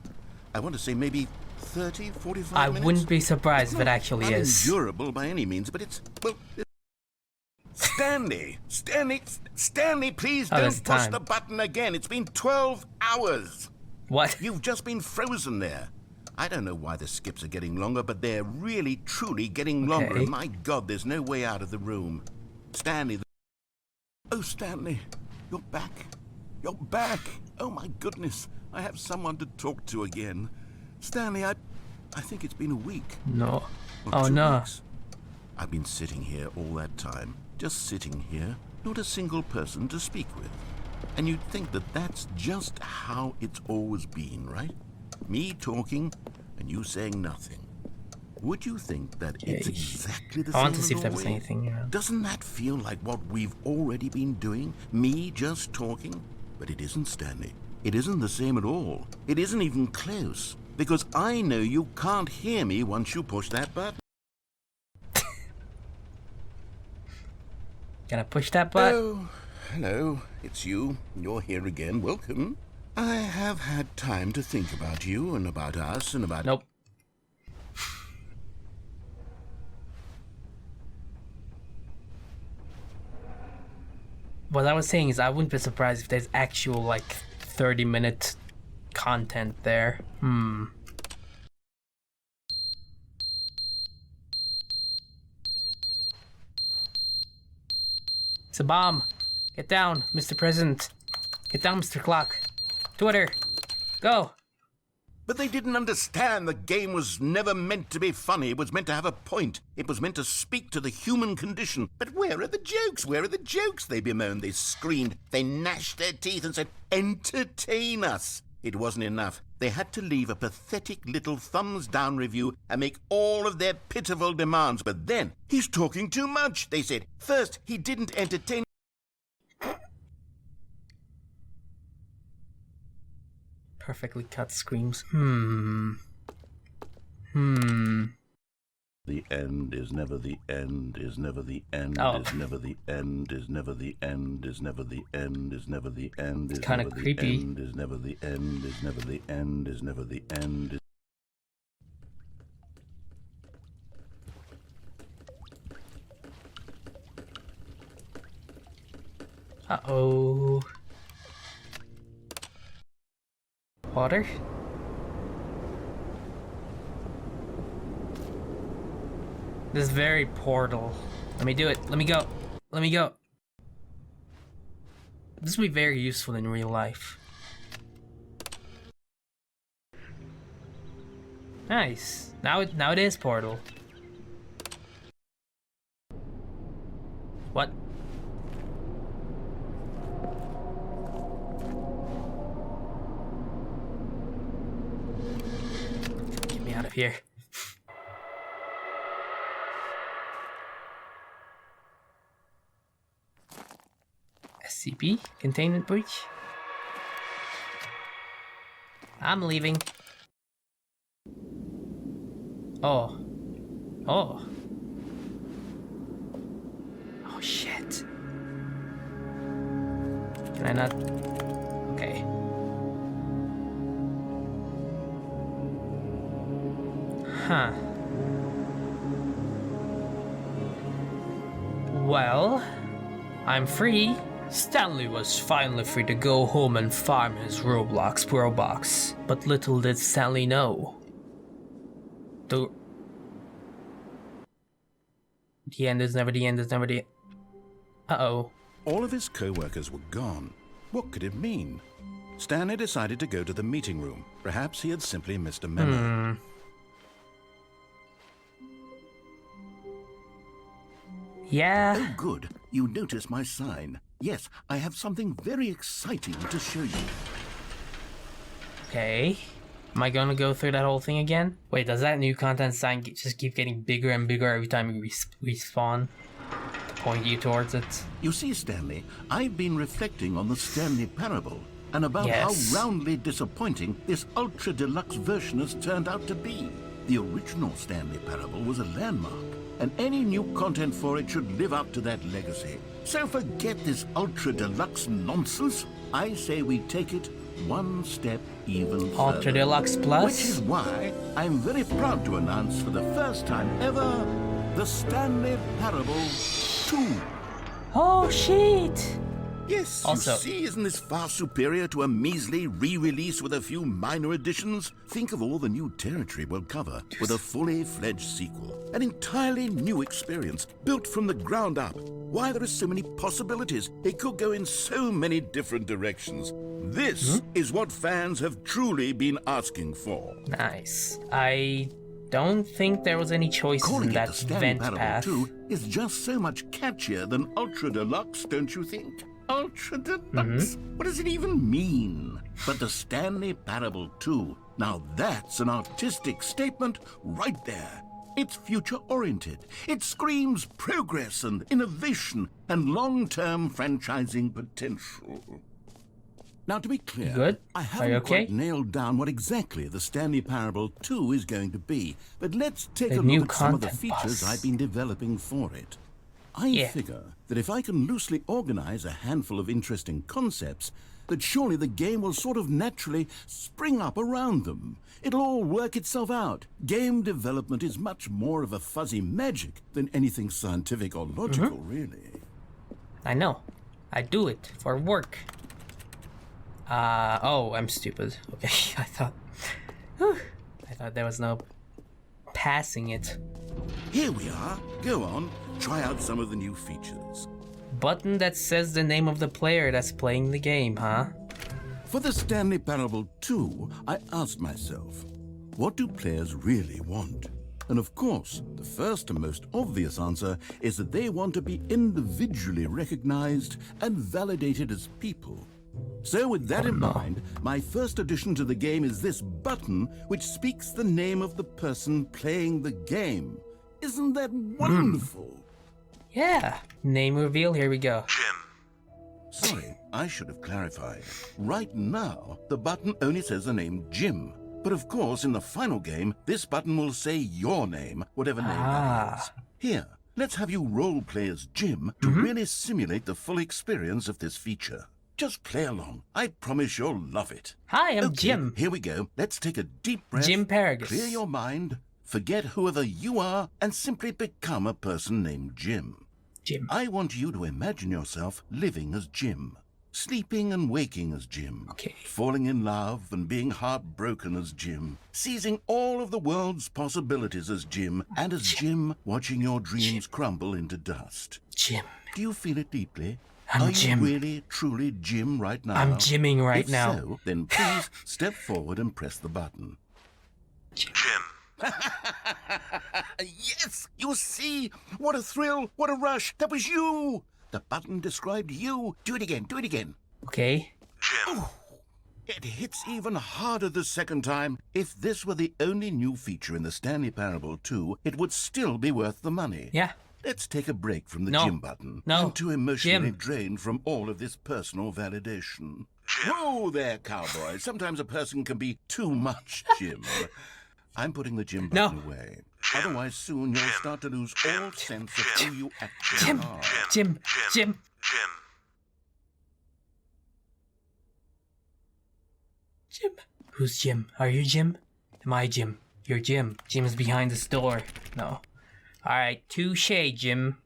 I want to say maybe 30, 45 I minutes. wouldn't be surprised if It's it not actually is. unendurable by any means, but it's, well... Stanley, please Oh, don't there's push time. the button again. It's been 12 hours. What? You've just been frozen there. I don't know why the skips are getting longer, but they're really, truly getting longer. Okay. And my God, there's no way out of the room. Stanley. Oh, Stanley, you're back. You're back. Oh, my goodness. I have someone to talk to again. Stanley, I think it's been a week. No. Or Oh 2 no. weeks. I've been sitting here all that time, just sitting here, not a single person to speak with. And you'd think that that's just how it's always been, right? Me talking and you saying nothing. Would you think that it's exactly the same I want to see in if there was Norway? anything. Yeah. Doesn't that feel like what we've already been doing? Me just talking? But it isn't, Stanley. It isn't the same at all. It isn't even close. Because I know you can't hear me once you push that button. Gonna push that button? Oh, hello. It's you. You're here again. Welcome. I have had time to think about you and about us and about... Nope. what I was saying is I wouldn't be surprised if there's actual like 30-minute content there. It's a bomb. Get down, Mr. President. Get down, Mr. Clock. Twitter. Go. But they didn't understand the game was never meant to be funny. It was meant to have a point. It was meant to speak to the human condition. But where are the jokes? Where are the jokes? They bemoaned, they screamed, they gnashed their teeth and said, entertain us. It wasn't enough. They had to leave a pathetic little thumbs-down review and make all of their pitiful demands. But then, he's talking too much, they said. First, he didn't entertain. Perfectly cut screams. The end is never the end, is never the end, is never the end, is never the end, is never the end, is never the end, is kind of creepy. is never the end, is never the end, is never the end. Uh-oh. Water? This is very Portal. Let me do it. Let me go. Let me go. This will be very useful in real life. Nice. Now it is Portal. What? Get me out of here. SCP? Containment breach? I'm leaving. Oh. Oh. Oh shit. Can I not? Okay. Huh. Well, I'm free. Stanley was finally free to go home and farm his Roblox Robux. But little did Stanley know. The end is never the end is never the... Uh-oh. All of his co-workers were gone. What could it mean? Stanley decided to go to the meeting room. Perhaps he had simply missed a memo. Yeah. Oh, good. You notice my sign. Yes, I have something very exciting to show you. Okay. Am I gonna go through that whole thing again? Wait, does that new content sign just keep getting bigger and bigger every time you respawn? To point you towards it? You see, Stanley, I've been reflecting on the Stanley Parable and about how roundly disappointing this ultra deluxe version has turned out to be. The original Stanley Parable was a landmark, and any new content for it should live up to that legacy. So forget this ultra deluxe nonsense. I say we take it one step even further. Ultra Deluxe Plus? Which is why I'm very proud to announce for the first time ever, the Stanley Parable 2. Oh shit! Yes, Also, you see, isn't this far superior to a measly re-release with a few minor additions? Think of all the new territory we'll cover with a fully fledged sequel. An entirely new experience, built from the ground up. Why, there are so many possibilities. It could go in so many different directions. This is what fans have truly been asking for. nice. I don't think there was any choices Calling in it that the Stanley vent Parable path. 2 is just so much catchier than Ultra Deluxe, don't you think? Ultra Deluxe? What does it even mean? But the Stanley Parable 2, now that's an artistic statement right there. It's future-oriented. It screams progress and innovation and long-term franchising potential. Now, to be clear, Good? I Are haven't you okay? quite nailed down what exactly the Stanley Parable 2 is going to be, but let's take The a new look at some of the content features bus. I've been developing for it. I Yeah. figure that if I can loosely organize a handful of interesting concepts, that surely the game will sort of naturally spring up around them. It'll all work itself out. Game development is much more of a fuzzy magic than anything scientific or logical, really. I know. I do it for work. Oh, I'm stupid. Okay, I thought there was no passing it. Here we are. Go on, try out some of the new features. Button that says the name of the player that's playing the game, huh? For the Stanley Parable 2, I asked myself, what do players really want? And of course, the first and most obvious answer is that they want to be individually recognized and validated as people. So with that in mind, my first addition to the game is this button which speaks the name of the person playing the game. Isn't that wonderful? Yeah. Name reveal, here we go. Sorry, I should have clarified. Right now, the button only says the name Jim. But of course, in the final game, this button will say your name, whatever name that is. Here, let's have you role-play as Jim to really simulate the full experience of this feature. Just play along. I promise you'll love it. Hi, I'm Okay, Jim. Here we go. Let's take a deep breath. Jim Paragus. Clear your mind, forget whoever you are, and simply become a person named Jim. Jim. I want you to imagine yourself living as Jim, sleeping and waking as Jim, Okay. falling in love and being heartbroken as Jim, seizing all of the world's possibilities as Jim, and as Jim watching your dreams crumble into dust. Jim. Do you feel it deeply? I'm Are Jim. you really, truly Jim right now? I'm Jimming right If now. so, then please step forward and press the button. Jim. Yes! You see? What a thrill! What a rush! That was you! The button described you. Do it again. Do it again. Okay. It hits even harder the second time. If this were the only new feature in the Stanley Parable 2, it would still be worth the money. Yeah. Let's take a break from the No. Jim button. No. I'm too emotionally Jim. drained from all of this personal validation. Whoa there, cowboy. Sometimes a person can be too much Jim. I'm putting the Jim No. button away. Otherwise, soon you'll start to lose all sense of who you actually Jim. are. Jim. Jim. Jim. Who's Jim? Are you Jim? Am I Jim? You're Jim. Jim's behind this door. No. Alright, touche, Jim.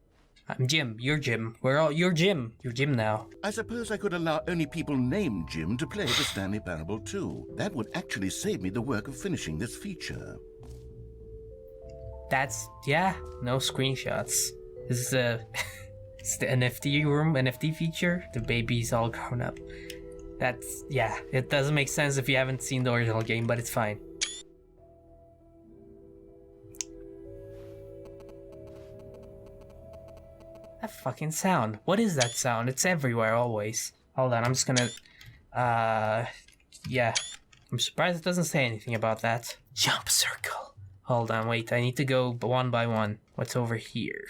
I'm Jim. You're Jim. You're Jim. You're Jim now. I suppose I could allow only people named Jim to play the Stanley Parable 2. That would actually save me the work of finishing this feature. That's, yeah, no screenshots. This is it's the NFT room, NFT feature. The baby's all grown up. That's, yeah, it doesn't make sense if you haven't seen the original game, but it's fine. That fucking sound. What is that sound? It's everywhere, always. Hold on, I'm just gonna... yeah. I'm surprised it doesn't say anything about that. Jump circle. Hold on, wait, I need to go one by one. What's over here?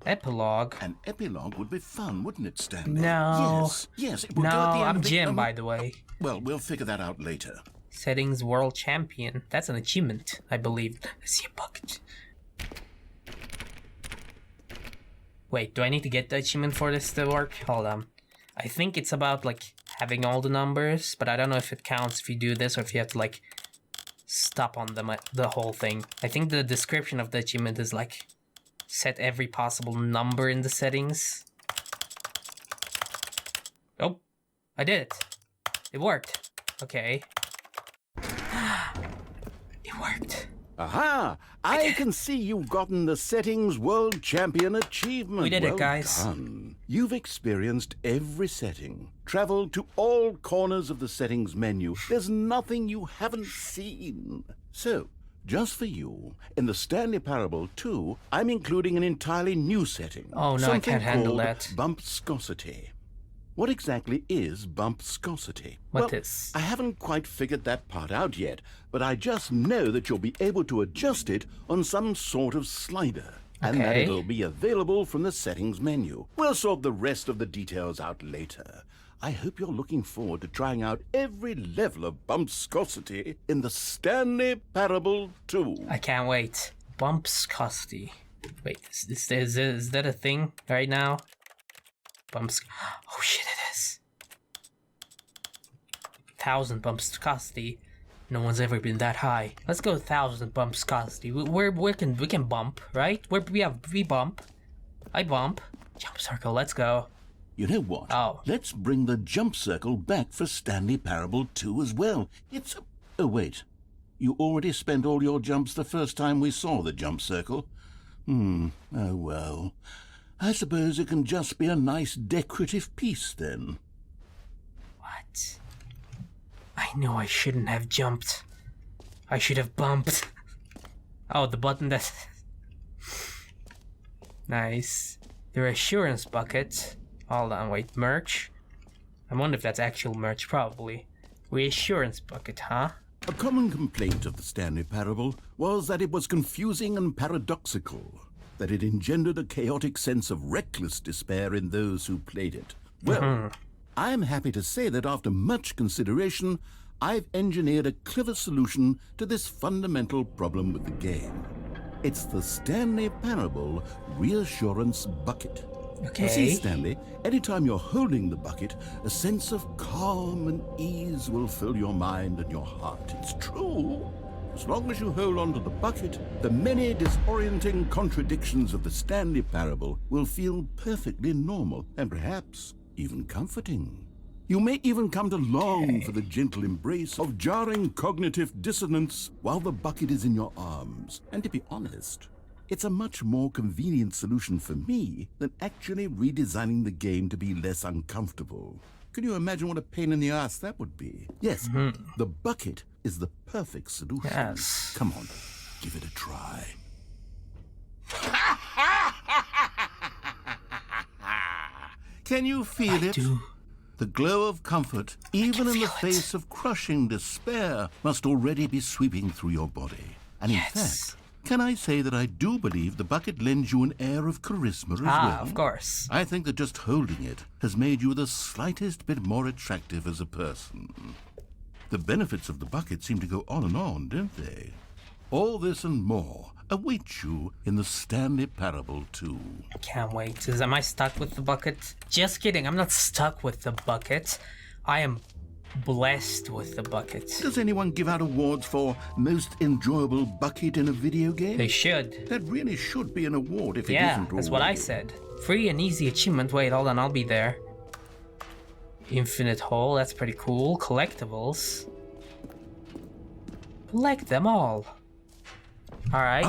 Epilogue. An epilogue would be fun, wouldn't it, Stanley? No. Yes, it would No, go at the end I'm of the- Jim, by the way. Well, we'll figure that out later. Settings World Champion. That's an achievement, I believe. I see a bucket. Wait, do I need to get the achievement for this to work? Hold on. I think it's about, like, having all the numbers, but I don't know if it counts if you do this or if you have to, like, stop on the whole thing. I think the description of the achievement is, like, set every possible number in the settings. Oh, I did it. It worked. Okay. It worked. Aha! I can see you've gotten the Settings World Champion achievement. We did it, Well guys. done. You've experienced every setting, traveled to all corners of the settings menu. There's nothing you haven't seen. So, just for you, in the Stanley Parable 2, I'm including an entirely new setting. Oh, no, I can't handle that. Bumpscosity. What exactly is bumpscosity? What Well, is? I haven't quite figured that part out yet, but I just know that you'll be able to adjust it on some sort of slider, and that Okay. it'll be available from the settings menu. We'll sort the rest of the details out later. I hope you're looking forward to trying out every level of bumpscosity in the Stanley Parable 2. I can't wait. Bumpscosity. Wait, is that a thing right now? Bumps. Oh shit, it is. 1,000 bumpscosity. No one's ever been that high. Let's go 1,000 bumpscosity. We can bump, right? We bump. I bump. Jump circle. Let's go. You know what? Oh. Let's bring the jump circle back for Stanley Parable 2 as well. It's a... Oh, wait. You already spent all your jumps the first time we saw the jump circle? Oh, well. I suppose it can just be a nice decorative piece, then. What? I know I shouldn't have jumped. I should have bumped. Oh, the button that... Nice. The reassurance bucket. Hold on, wait, merch? I wonder if that's actual merch, probably. Reassurance bucket, huh? A common complaint of the Stanley Parable was that it was confusing and paradoxical, that it engendered a chaotic sense of reckless despair in those who played it. Well, I'm happy to say that after much consideration, I've engineered a clever solution to this fundamental problem with the game. It's the Stanley Parable Reassurance Bucket. Okay. You see, Stanley, anytime you're holding the bucket, a sense of calm and ease will fill your mind and your heart. It's true. As long as you hold on to the bucket, the many disorienting contradictions of the Stanley Parable will feel perfectly normal and perhaps even comforting. You may even come to long for the gentle embrace of jarring cognitive dissonance while the bucket is in your arms. And to be honest, it's a much more convenient solution for me than actually redesigning the game to be less uncomfortable. Can you imagine what a pain in the ass that would be? Yes, the bucket is the perfect solution. Yes. Come on, give it a try. Can you feel it? do. The glow of comfort, even in the face of crushing despair, must already be sweeping through your body. And in fact, can I say that I do believe the bucket lends you an air of charisma as well? Ah, of course. I think that just holding it has made you the slightest bit more attractive as a person. The benefits of the bucket seem to go on and on, don't they? All this and more await you in the Stanley Parable 2. I can't wait. Am I stuck with the bucket? Just kidding, I'm not stuck with the bucket. I am blessed with the bucket. Does anyone give out awards for most enjoyable bucket in a video game? They should. That really should be an award if it Yeah, isn't that's what I already. said. Free and easy achievement. Wait, hold on, I'll be there. Infinite hole, that's pretty cool. Collectibles. Collect them all. Alright.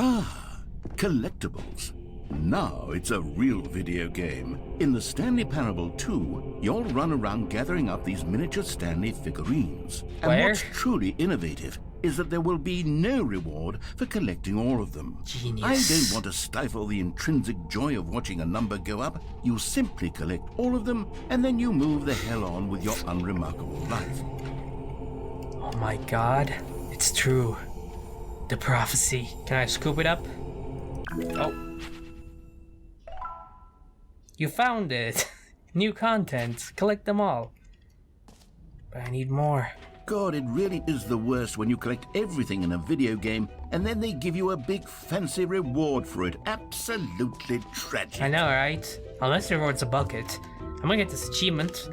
Collectibles. Now it's a real video game. In the Stanley Parable 2, you'll run around gathering up these miniature Stanley figurines. And Where? what's truly innovative is that there will be no reward for collecting all of them. Genius. I don't want to stifle the intrinsic joy of watching a number go up. You simply collect all of them, and then you move the hell on with your unremarkable life. Oh my god. It's true. The prophecy. Can I scoop it up? Oh. You found it. New content. Collect them all. But I need more. God, it really is the worst when you collect everything in a video game and then they give you a big fancy reward for it. Absolutely tragic. I know, right? Unless the reward's a bucket. I'm gonna get this achievement.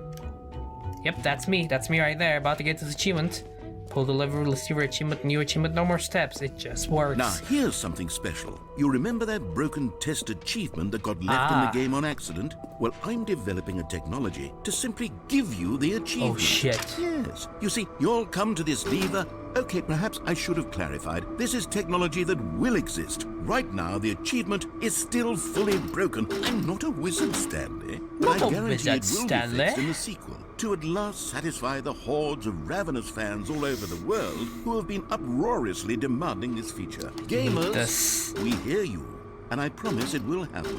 Yep, that's me. That's me right there. About to get this achievement. Pull the lever, receiver achievement, new achievement, no more steps. It just works. Now, here's something special. You remember that broken test achievement that got left in the game on accident? Well, I'm developing a technology to simply give you the achievement. Oh, shit. Yes. You see, you'll come to this lever. Okay, perhaps I should have clarified. This is technology that will exist. Right now, the achievement is still fully broken. I'm not a wizard, Stanley. But Not I a guarantee wizard, it will Stanley. be fixed in the sequel to at last satisfy the hordes of ravenous fans all over the world who have been uproariously demanding this feature. Gamers, this. we hear you, and I promise it will happen.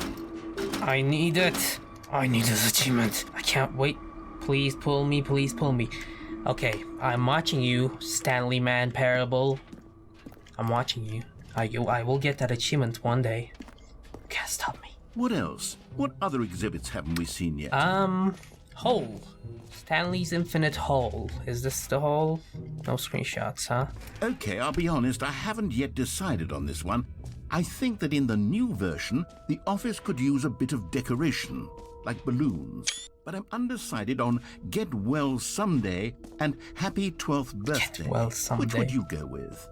I need it. I need this achievement. I can't wait. Please pull me, please pull me. Okay, I'm watching you, Stanley Man Parable. I'm watching you. I will get that achievement one day. You can't stop me. What else? What other exhibits haven't we seen yet? Hole. Stanley's Infinite Hole. Is this the hole? No screenshots, huh? Okay, I'll be honest, I haven't yet decided on this one. I think that in the new version, the office could use a bit of decoration, like balloons. But I'm undecided on Get Well Someday and Happy 12th Birthday. Get Well Someday. Which would you go with?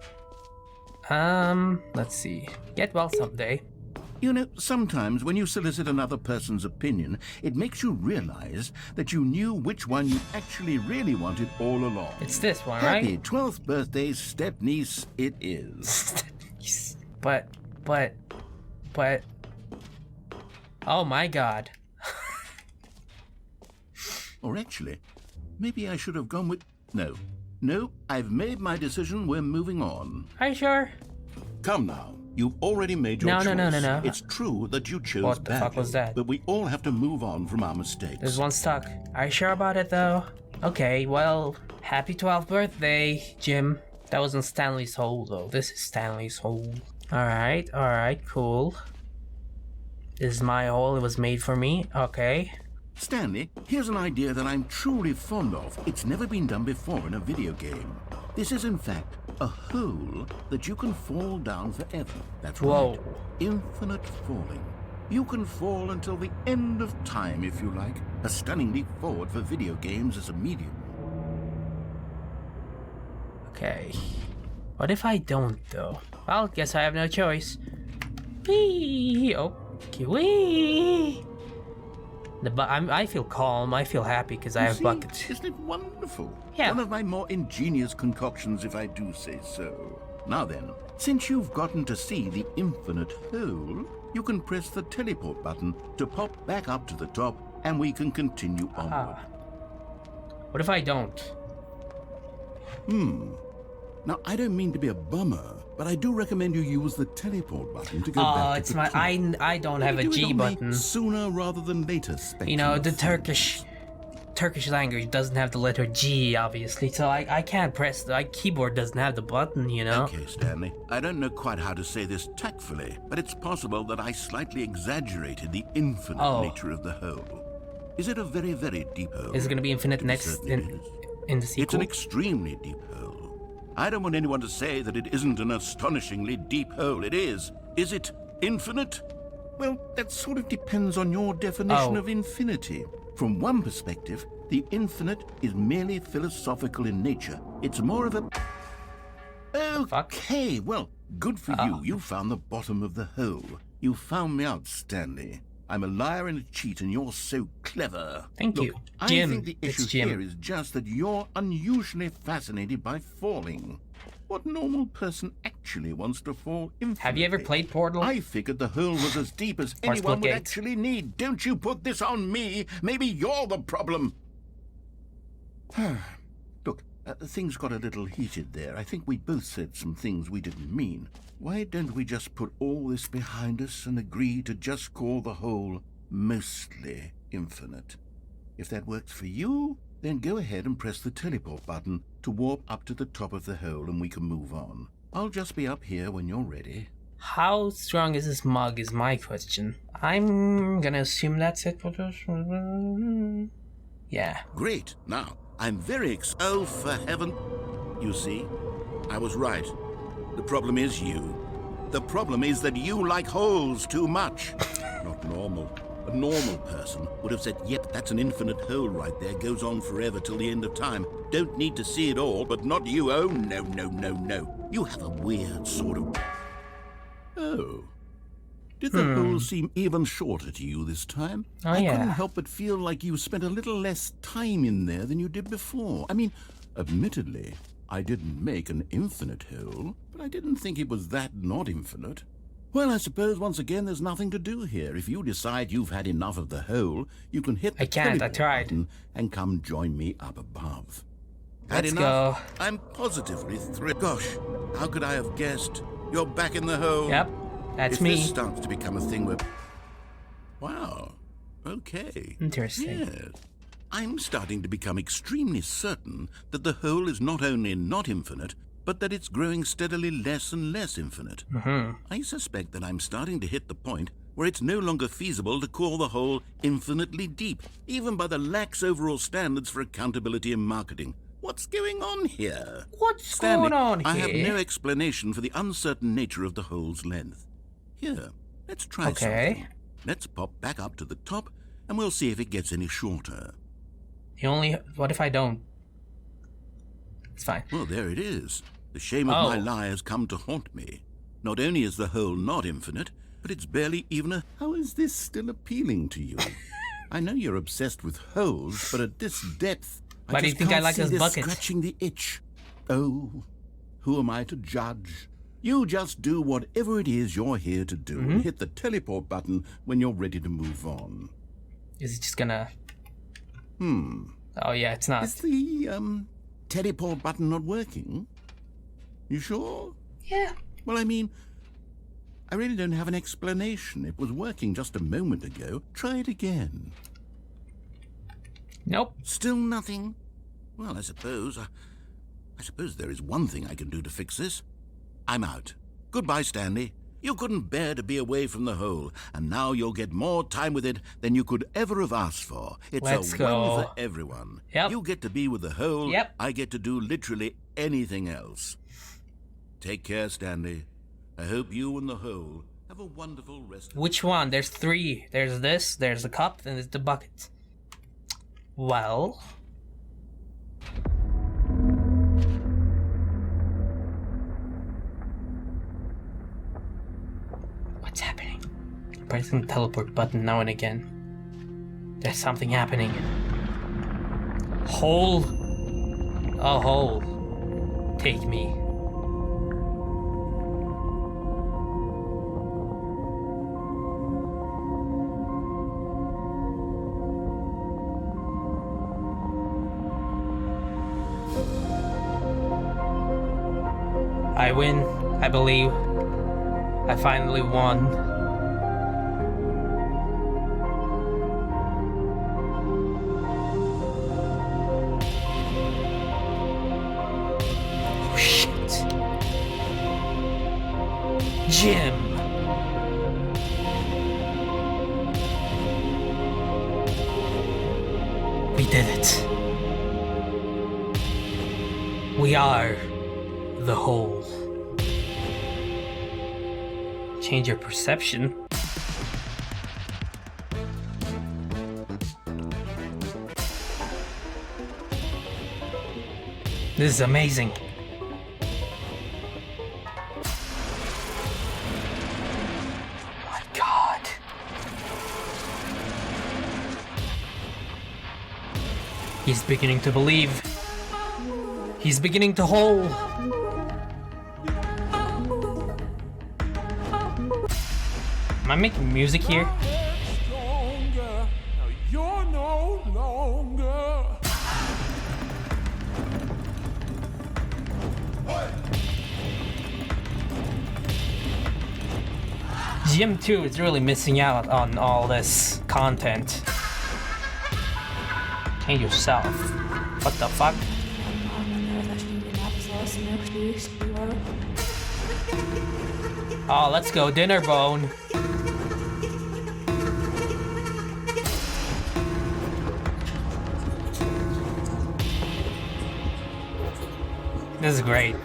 Let's see. Get Well Someday. You know, sometimes when you solicit another person's opinion, it makes you realize that you knew which one you actually really wanted all along. It's this one, Happy right? 12th birthday, step-niece it is. but... Oh my god. Or actually, maybe I should have gone with... No, I've made my decision. We're moving on. Are you sure? Come now. You've already made your choice. No. It's true that you chose What the fuck badly, was that? but we all have to move on from our mistakes. There's one stuck. Are you sure about it, though? Okay, well, happy 12th birthday, Jim. That wasn't Stanley's hole, though. This is Stanley's hole. Alright, cool. This is my hole. It was made for me. Okay. Stanley, here's an idea that I'm truly fond of. It's never been done before in a video game. This is, in fact, a hole that you can fall down forever. That's Whoa. right. Infinite falling. You can fall until the end of time, if you like. A stunning leap forward for video games as a medium. Okay. What if I don't, though? Well, guess I have no choice. Whee! Okay, whee! I feel calm. I feel happy because I have See, buckets. Isn't it wonderful? Yeah. One of my more ingenious concoctions, if I do say so. Now then, since you've gotten to see the infinite hole, you can press the teleport button to pop back up to the top, and we can continue onward. What if I don't? Now, I don't mean to be a bummer, but I do recommend you use the teleport button to go back to the top. I don't have a Do it G on the button. sooner rather than later spectrum. You know, the of Turkish language doesn't have the letter G, obviously, so I can't press the keyboard doesn't have the button, you know. Okay, Stanley. I don't know quite how to say this tactfully, but it's possible that I slightly exaggerated the infinite nature of the hole. Is it a very, very deep hole? Is it going to be infinite It next certainly in the It's an sequel? extremely deep hole. I don't want anyone to say that it isn't an astonishingly deep hole. It is. Is it infinite? Well, that sort of depends on your definition of infinity. From one perspective, the infinite is merely philosophical in nature. It's more of a... Okay, well, good for you. You found the bottom of the hole. You found me out, Stanley. I'm a liar and a cheat, and you're so clever. Thank you. I Jim. think the It's issue Jim. here is just that you're unusually fascinated by falling. What normal person actually wants to fall infinitely? Have you ever played Portal? I figured the hole was as deep as Or anyone would Splitgate? actually need. Don't you put this on me. Maybe you're the problem. Look, things got a little heated there. I think we both said some things we didn't mean. Why don't we just put all this behind us and agree to just call the hole mostly infinite? If that works for you, then go ahead and press the teleport button to warp up to the top of the hole and we can move on. I'll just be up here when you're ready. How strong is this mug is my question. I'm gonna assume that's it. Yeah. Great. Now, I'm very Oh, for heaven. You see, I was right. The problem is you. The problem is that you like holes too much. Not normal. A normal person would have said, yep, that's an infinite hole right there. Goes on forever till the end of time. Don't need to see it all, but not you. Oh, no. You have a weird sort of... Oh. Did the hole seem even shorter to you this time? Oh, I yeah. couldn't help but feel like you spent a little less time in there than you did before. I mean, admittedly, I didn't make an infinite hole, but I didn't think it was that not infinite. Well, I suppose once again there's nothing to do here. If you decide you've had enough of the hole, you can hit the I can't, I teleport tried. button and come join me up above. Had Let's enough? go. I'm positively thrilled. Gosh, how could I have guessed? You're back in the hole. Yep. That's if me. this starts to become a thing where... Wow. Okay. Interesting. Yes. I'm starting to become extremely certain that the hole is not only not infinite, but that it's growing steadily less and less infinite. I suspect that I'm starting to hit the point where it's no longer feasible to call the hole infinitely deep, even by the lax overall standards for accountability and marketing. What's going on here? What's Stanley, going on here? I have no explanation for the uncertain nature of the hole's length. Here, let's try something. Let's pop back up to the top, and we'll see if it gets any shorter. What if I don't? It's fine. Well, there it is. The shame of my lie has come to haunt me. Not only is the hole not infinite, but it's barely even a... How is this still appealing to you? I know you're obsessed with holes, but at this depth, Why do you think I like this bucket? Scratching the itch. Oh, who am I to judge? You just do whatever it is you're here to do and hit the teleport button when you're ready to move on. Is it just gonna... Oh yeah, it's not. Is the, teleport button not working? You sure? Yeah. Well, I mean, I really don't have an explanation. It was working just a moment ago. Try it again. Nope. Still nothing? Well, I suppose there is one thing I can do to fix this. I'm out. Goodbye, Stanley. You couldn't bear to be away from the hole, and now you'll get more time with it than you could ever have asked for. It's Let's a go. one for everyone. Yep. You get to be with the hole. Yep. I get to do literally anything else. Take care, Stanley. I hope you and the hole have a wonderful rest of... Which one? There's three. There's this, there's the cup, and there's the bucket. Well... What's happening? I'm pressing the teleport button now and again. There's something happening. Hole. A hole. Take me. I win. I believe. I finally won. Oh shit. Jim. We did it. We are the whole. Change your perception. This is amazing. Oh my god. He's beginning to believe. He's beginning to hold. Am I making music here? You're no longer. Jim 2 is really missing out on all this content. Change yourself. What the fuck? Oh, let's go, dinner bone. This is great.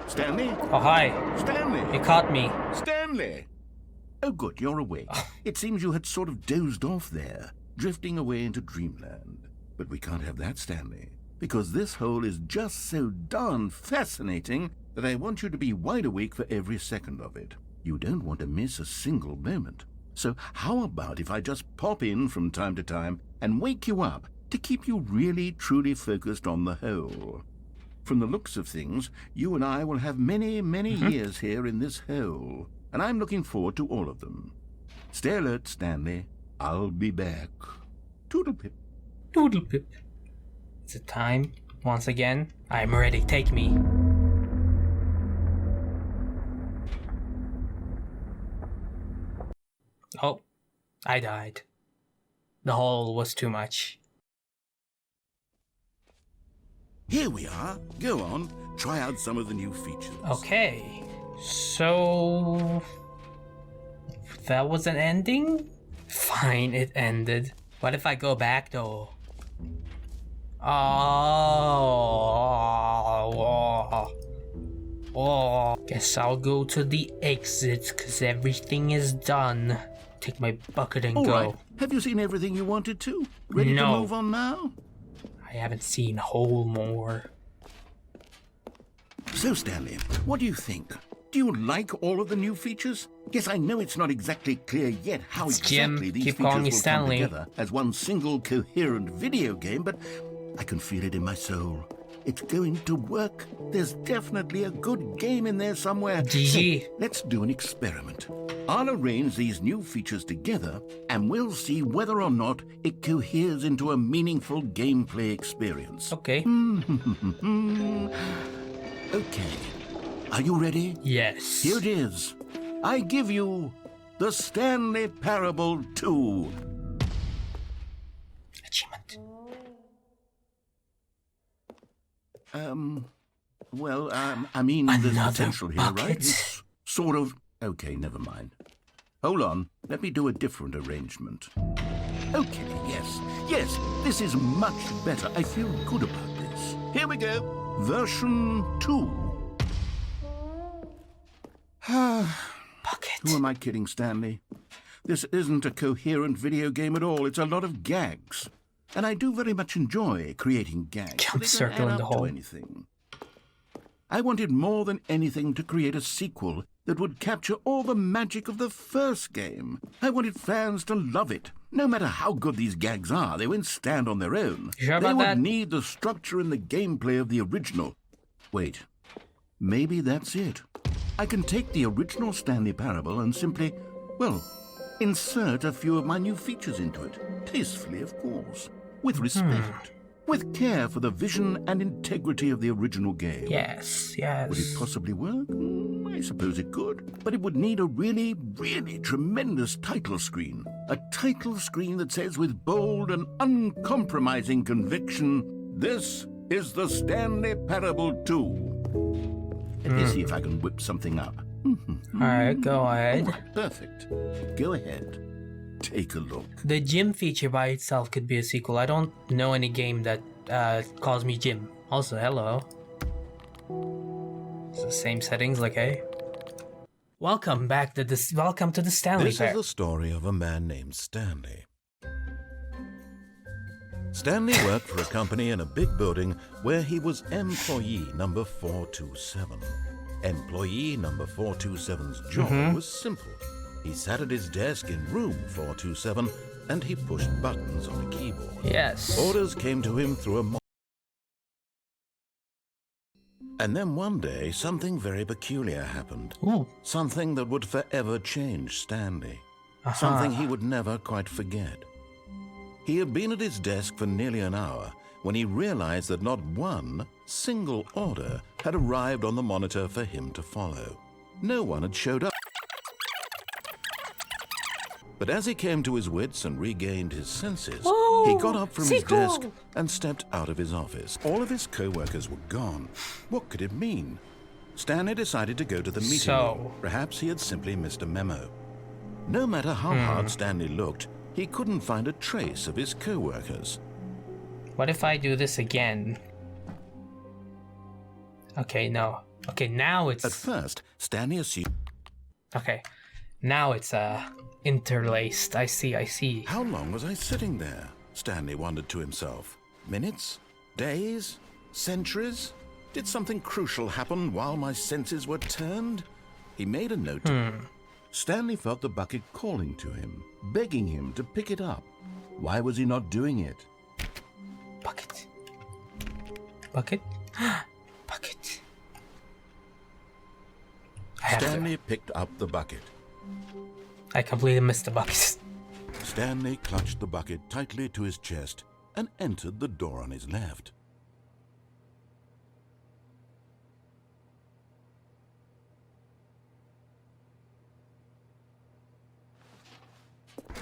Stanley? Oh, hi. Stanley? You caught me. Stanley! Oh, good, you're awake. It seems you had sort of dozed off there, drifting away into dreamland. But we can't have that, Stanley, because this hole is just so darn fascinating that I want you to be wide awake for every second of it. You don't want to miss a single moment. So how about if I just pop in from time to time and wake you up to keep you really, truly focused on the hole? From the looks of things, you and I will have many, many years here in this hole, and I'm looking forward to all of them. Stay alert, Stanley. I'll be back. Toodle-pip. Doodle-pip. Is it time? Once again, I'm ready. Take me. Oh, I died. The hole was too much. Here we are. Go on. Try out some of the new features. Okay, so... that was an ending? Fine, it ended. What if I go back though? Oh, guess I'll go to the exit, cause everything is done. Take my bucket and All go. right. Have you seen everything you wanted to? Ready No. to move on now? I haven't seen whole more. So, Stanley, what do you think? Do you like all of the new features? Yes, I know it's not exactly clear yet how It's Jim. exactly these Keep features calling me will Stanley. come together as one single coherent video game, but I can feel it in my soul. It's going to work. There's definitely a good game in there somewhere. GG. So, let's do an experiment. I'll arrange these new features together, and we'll see whether or not it coheres into a meaningful gameplay experience. Okay. Okay. Are you ready? Yes. Here it is. I give you the Stanley Parable 2. Achievement. I mean, there's Another potential here, bucket. right? It's sort of... Okay, never mind. Hold on. Let me do a different arrangement. Okay, yes, this is much better. I feel good about this. Here we go. Version 2. Bucket. Who am I kidding, Stanley? This isn't a coherent video game at all. It's a lot of gags. And I do very much enjoy creating gags. Jump but they don't circle add in the up to hole. anything. I wanted more than anything to create a sequel that would capture all the magic of the first game. I wanted fans to love it. No matter how good these gags are, they won't stand on their own. You sure They about would that? need the structure and the gameplay of the original. Wait, maybe that's it. I can take the original Stanley Parable and simply, well, insert a few of my new features into it. Tastefully, of course. With respect. With care for the vision and integrity of the original game. Yes. Would it possibly work? I suppose it could. But it would need a really, really tremendous title screen. A title screen that says with bold and uncompromising conviction, "This is the Stanley Parable 2. Let me see if I can whip something up. Alright, go ahead. Perfect. Go ahead. Take a look. The gym feature by itself could be a sequel. I don't know any game that calls me Jim. Also, hello. It's the same settings, like, hey. Welcome back to this. Welcome to the Stanley This is Parable. the story of a man named Stanley. Stanley worked for a company in a big building where he was employee number 427. Employee number 427's job was simple. He sat at his desk in room 427 and he pushed buttons on a keyboard. Yes. Orders came to him through a And then one day, something very peculiar happened. Ooh. Something that would forever change Stanley. Something he would never quite forget. He had been at his desk for nearly an hour when he realized that not one single order had arrived on the monitor for him to follow. No one had showed up. But as he came to his wits and regained his senses, he got up from his desk and stepped out of his office. All of his co-workers were gone. What could it mean? Stanley decided to go to the meeting room. Perhaps he had simply missed a memo. No matter how hard Stanley looked, he couldn't find a trace of his co-workers. What if I do this again? Okay, no. Okay, now it's... At first, Stanley assumed... Okay, now it's interlaced. I see. How long was I sitting there? Stanley wondered to himself. Minutes? Days? Centuries? Did something crucial happen while my senses were turned? He made a note. Stanley felt the bucket calling to him, begging him to pick it up. Why was he not doing it? Bucket. Bucket? Bucket. I have to. Stanley picked up the bucket. I completely missed the bucket. Stanley clutched the bucket tightly to his chest and entered the door on his left.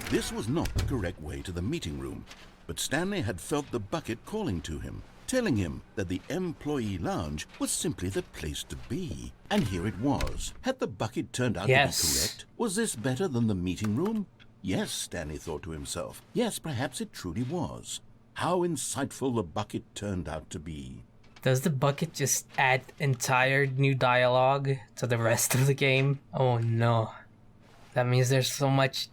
This was not the correct way to the meeting room, but Stanley had felt the bucket calling to him, telling him that the employee lounge was simply the place to be. And here it was. Had the bucket turned out to be correct? Was this better than the meeting room? Yes, Stanley thought to himself. Yes, perhaps it truly was. How insightful the bucket turned out to be. Does the bucket just add entire new dialogue to the rest of the game? Oh no. That means there's so much...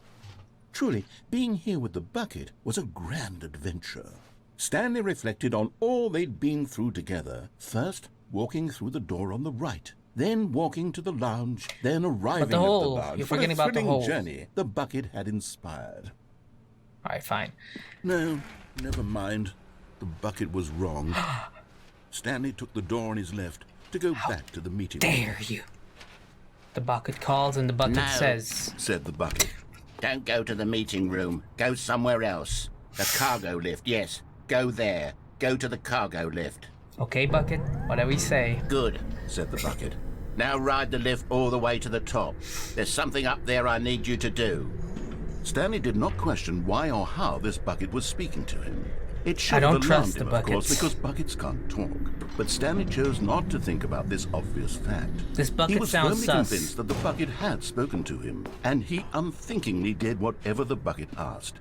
Truly, being here with the bucket was a grand adventure. Stanley reflected on all they'd been through together. First, walking through the door on the right, then walking to the lounge, then arriving the hole. at the lounge. You're forgetting what a about the thrilling hole. journey the bucket had inspired. Alright, fine. No, never mind. The bucket was wrong. Stanley took the door on his left to go back to the meeting room. Dare you? The bucket calls and the bucket No. says, Said the bucket. Don't go to the meeting room. Go somewhere else. The cargo lift, yes. Go there. Go to the cargo lift. okay, bucket, whatever you say. Good. Said the bucket. Now ride the lift all the way to the top. There's something up there I need you to do. Stanley did not question why or how this bucket was speaking to him. It should I don't have trust alarmed him, the of course, buckets. because buckets can't talk. But Stanley chose not to think about this obvious fact. This bucket He was sounds firmly sus. convinced that the bucket had spoken to him, and he unthinkingly did whatever the bucket asked.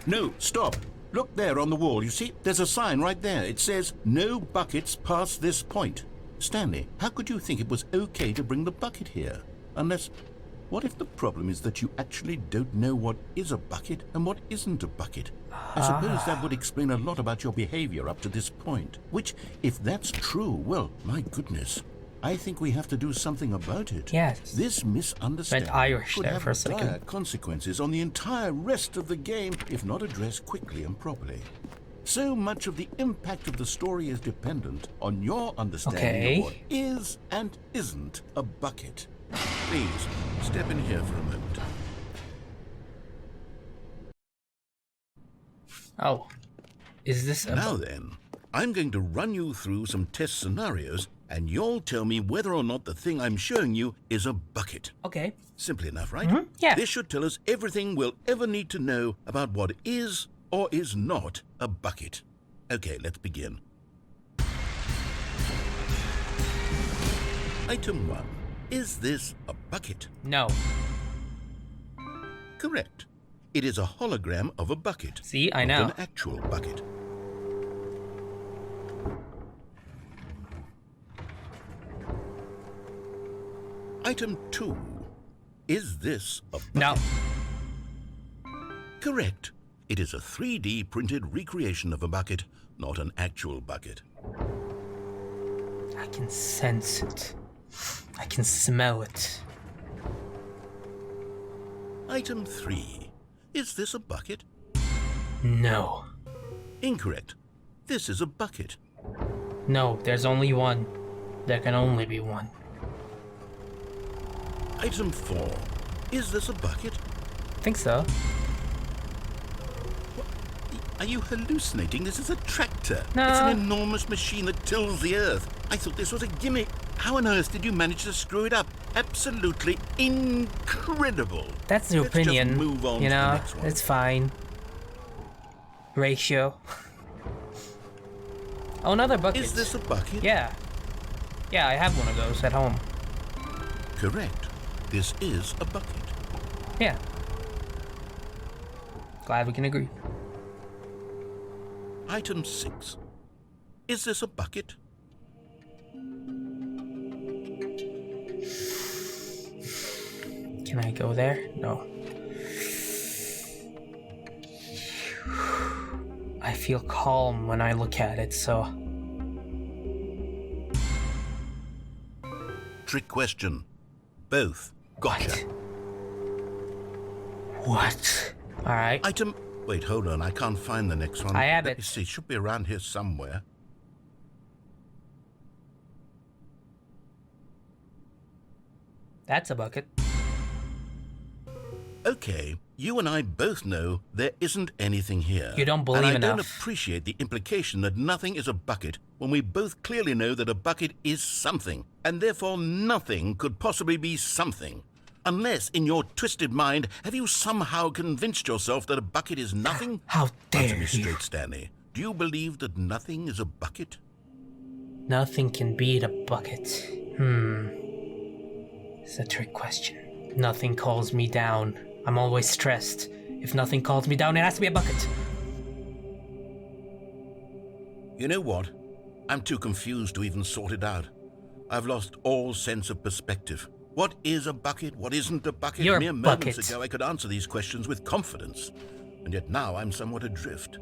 No, stop. Look there on the wall, you see? There's a sign right there. It says, "No buckets past this point." Stanley, how could you think it was okay to bring the bucket here? Unless, what if the problem is that you actually don't know what is a bucket and what isn't a bucket? I suppose that would explain a lot about your behavior up to this point. Which, if that's true, well, my goodness, I think we have to do something about it. Yes. This misunderstanding Went Irish could there have for a second. dire consequences on the entire rest of the game if not addressed quickly and properly. So much of the impact of the story is dependent on your understanding Okay. of what is and isn't a bucket. Please, step in here for a moment. Oh. Is this a Now then, I'm going to run you through some test scenarios, and you'll tell me whether or not the thing I'm showing you is a bucket. Okay. Simple enough, right? Yeah. This should tell us everything we'll ever need to know about what is or is not a bucket. Okay, let's begin. Item 1. Is this a bucket? No. Correct. It is a hologram of a bucket. See, I not know. an actual bucket. Item 2. Is this a bucket? No. Correct. It is a 3D printed recreation of a bucket, not an actual bucket. I can sense it. I can smell it. Item 3. Is this a bucket? No. Incorrect. This is a bucket. No, there's only one. There can only be one. Item 4. Is this a bucket? Think so. Are you hallucinating? This is a tractor. No. It's an enormous machine that tills the earth. I thought this was a gimmick. How on earth did you manage to screw it up? Absolutely incredible. That's your Let's just opinion. move on You to the know, next one. it's fine. Ratio. Oh, another bucket. Is this a bucket? Yeah. Yeah, I have one of those at home. Correct. This is a bucket. Yeah. Glad we can agree. Item 6. Is this a bucket? Can I go there? No. I feel calm when I look at it, so... Trick question. Both. Gotcha. What? Alright. Item... Wait, hold on. I can't find the next one. I have Let it. me see. It should be around here somewhere. That's a bucket. Okay, you and I both know there isn't anything here. You don't believe and I don't enough. appreciate the implication that nothing is a bucket when we both clearly know that a bucket is something, and therefore nothing could possibly be something. Unless, in your twisted mind, have you somehow convinced yourself that a bucket is nothing? How dare Answer me you. straight, Stanley. Do you believe that nothing is a bucket? Nothing can beat a bucket. It's a trick question. Nothing calls me down. I'm always stressed. If nothing calls me down, it has to be a bucket. You know what? I'm too confused to even sort it out. I've lost all sense of perspective. What is a bucket? What isn't a bucket? You're a Mere moments bucket. ago I could answer these questions with confidence. And yet now I'm somewhat adrift.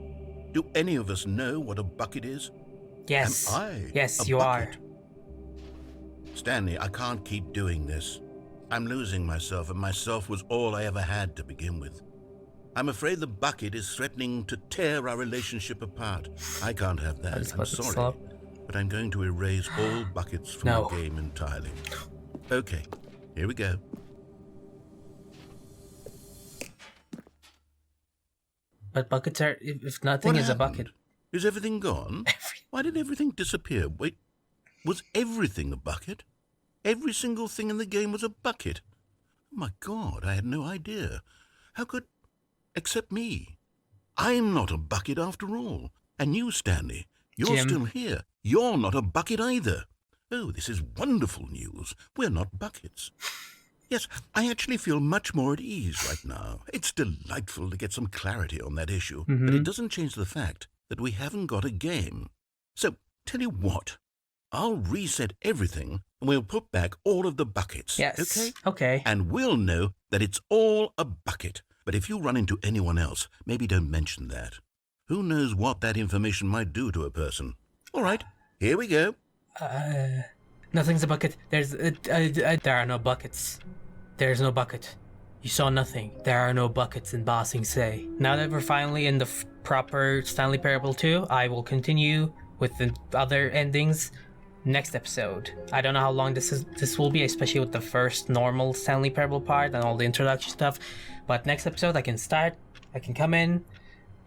Do any of us know what a bucket is? Yes. Am I Yes, a you bucket? are. Stanley, I can't keep doing this. I'm losing myself, and myself was all I ever had to begin with. I'm afraid the bucket is threatening to tear our relationship apart. I can't have that. I'm sorry. But I'm going to erase all buckets from the game entirely. Okay, here we go. But buckets are... If nothing What is a happened? bucket. Is everything gone? Why did everything disappear? Wait, was everything a bucket? Every single thing in the game was a bucket? Oh my God, I had no idea. How could... Except me. I'm not a bucket after all. And you, Stanley, you're Jim. still here. You're not a bucket either. Oh, this is wonderful news. We're not buckets. Yes, I actually feel much more at ease right now. It's delightful to get some clarity on that issue, but it doesn't change the fact that we haven't got a game. So, tell you what, I'll reset everything and we'll put back all of the buckets. Yes. Okay? Okay. And we'll know that it's all a bucket. But if you run into anyone else, maybe don't mention that. Who knows what that information might do to a person. All right, here we go. Nothing's a bucket. There are no buckets. There's no bucket. You saw nothing. There are no buckets in Ba Sing Se. Now that we're finally in the proper Stanley Parable 2, I will continue with the other endings next episode. I don't know how long this will be, especially with the first normal Stanley Parable part and all the introduction stuff. But next episode I can come in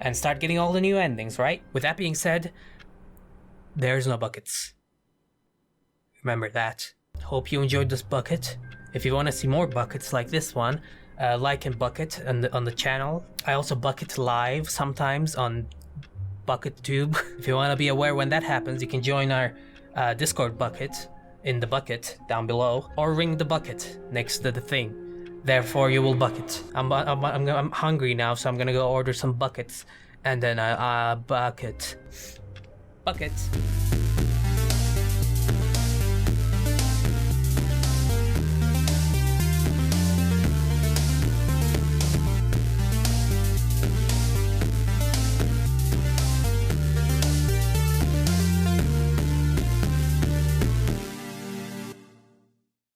and start getting all the new endings, right? With that being said, there's no buckets. Remember that. Hope you enjoyed this bucket. If you want to see more buckets like this one, like and bucket on the channel. I also bucket live sometimes on BucketTube. If you want to be aware when that happens, you can join our Discord bucket in the bucket down below, or ring the bucket next to the thing. Therefore, you will bucket. I'm hungry now, so I'm gonna go order some buckets, and then bucket.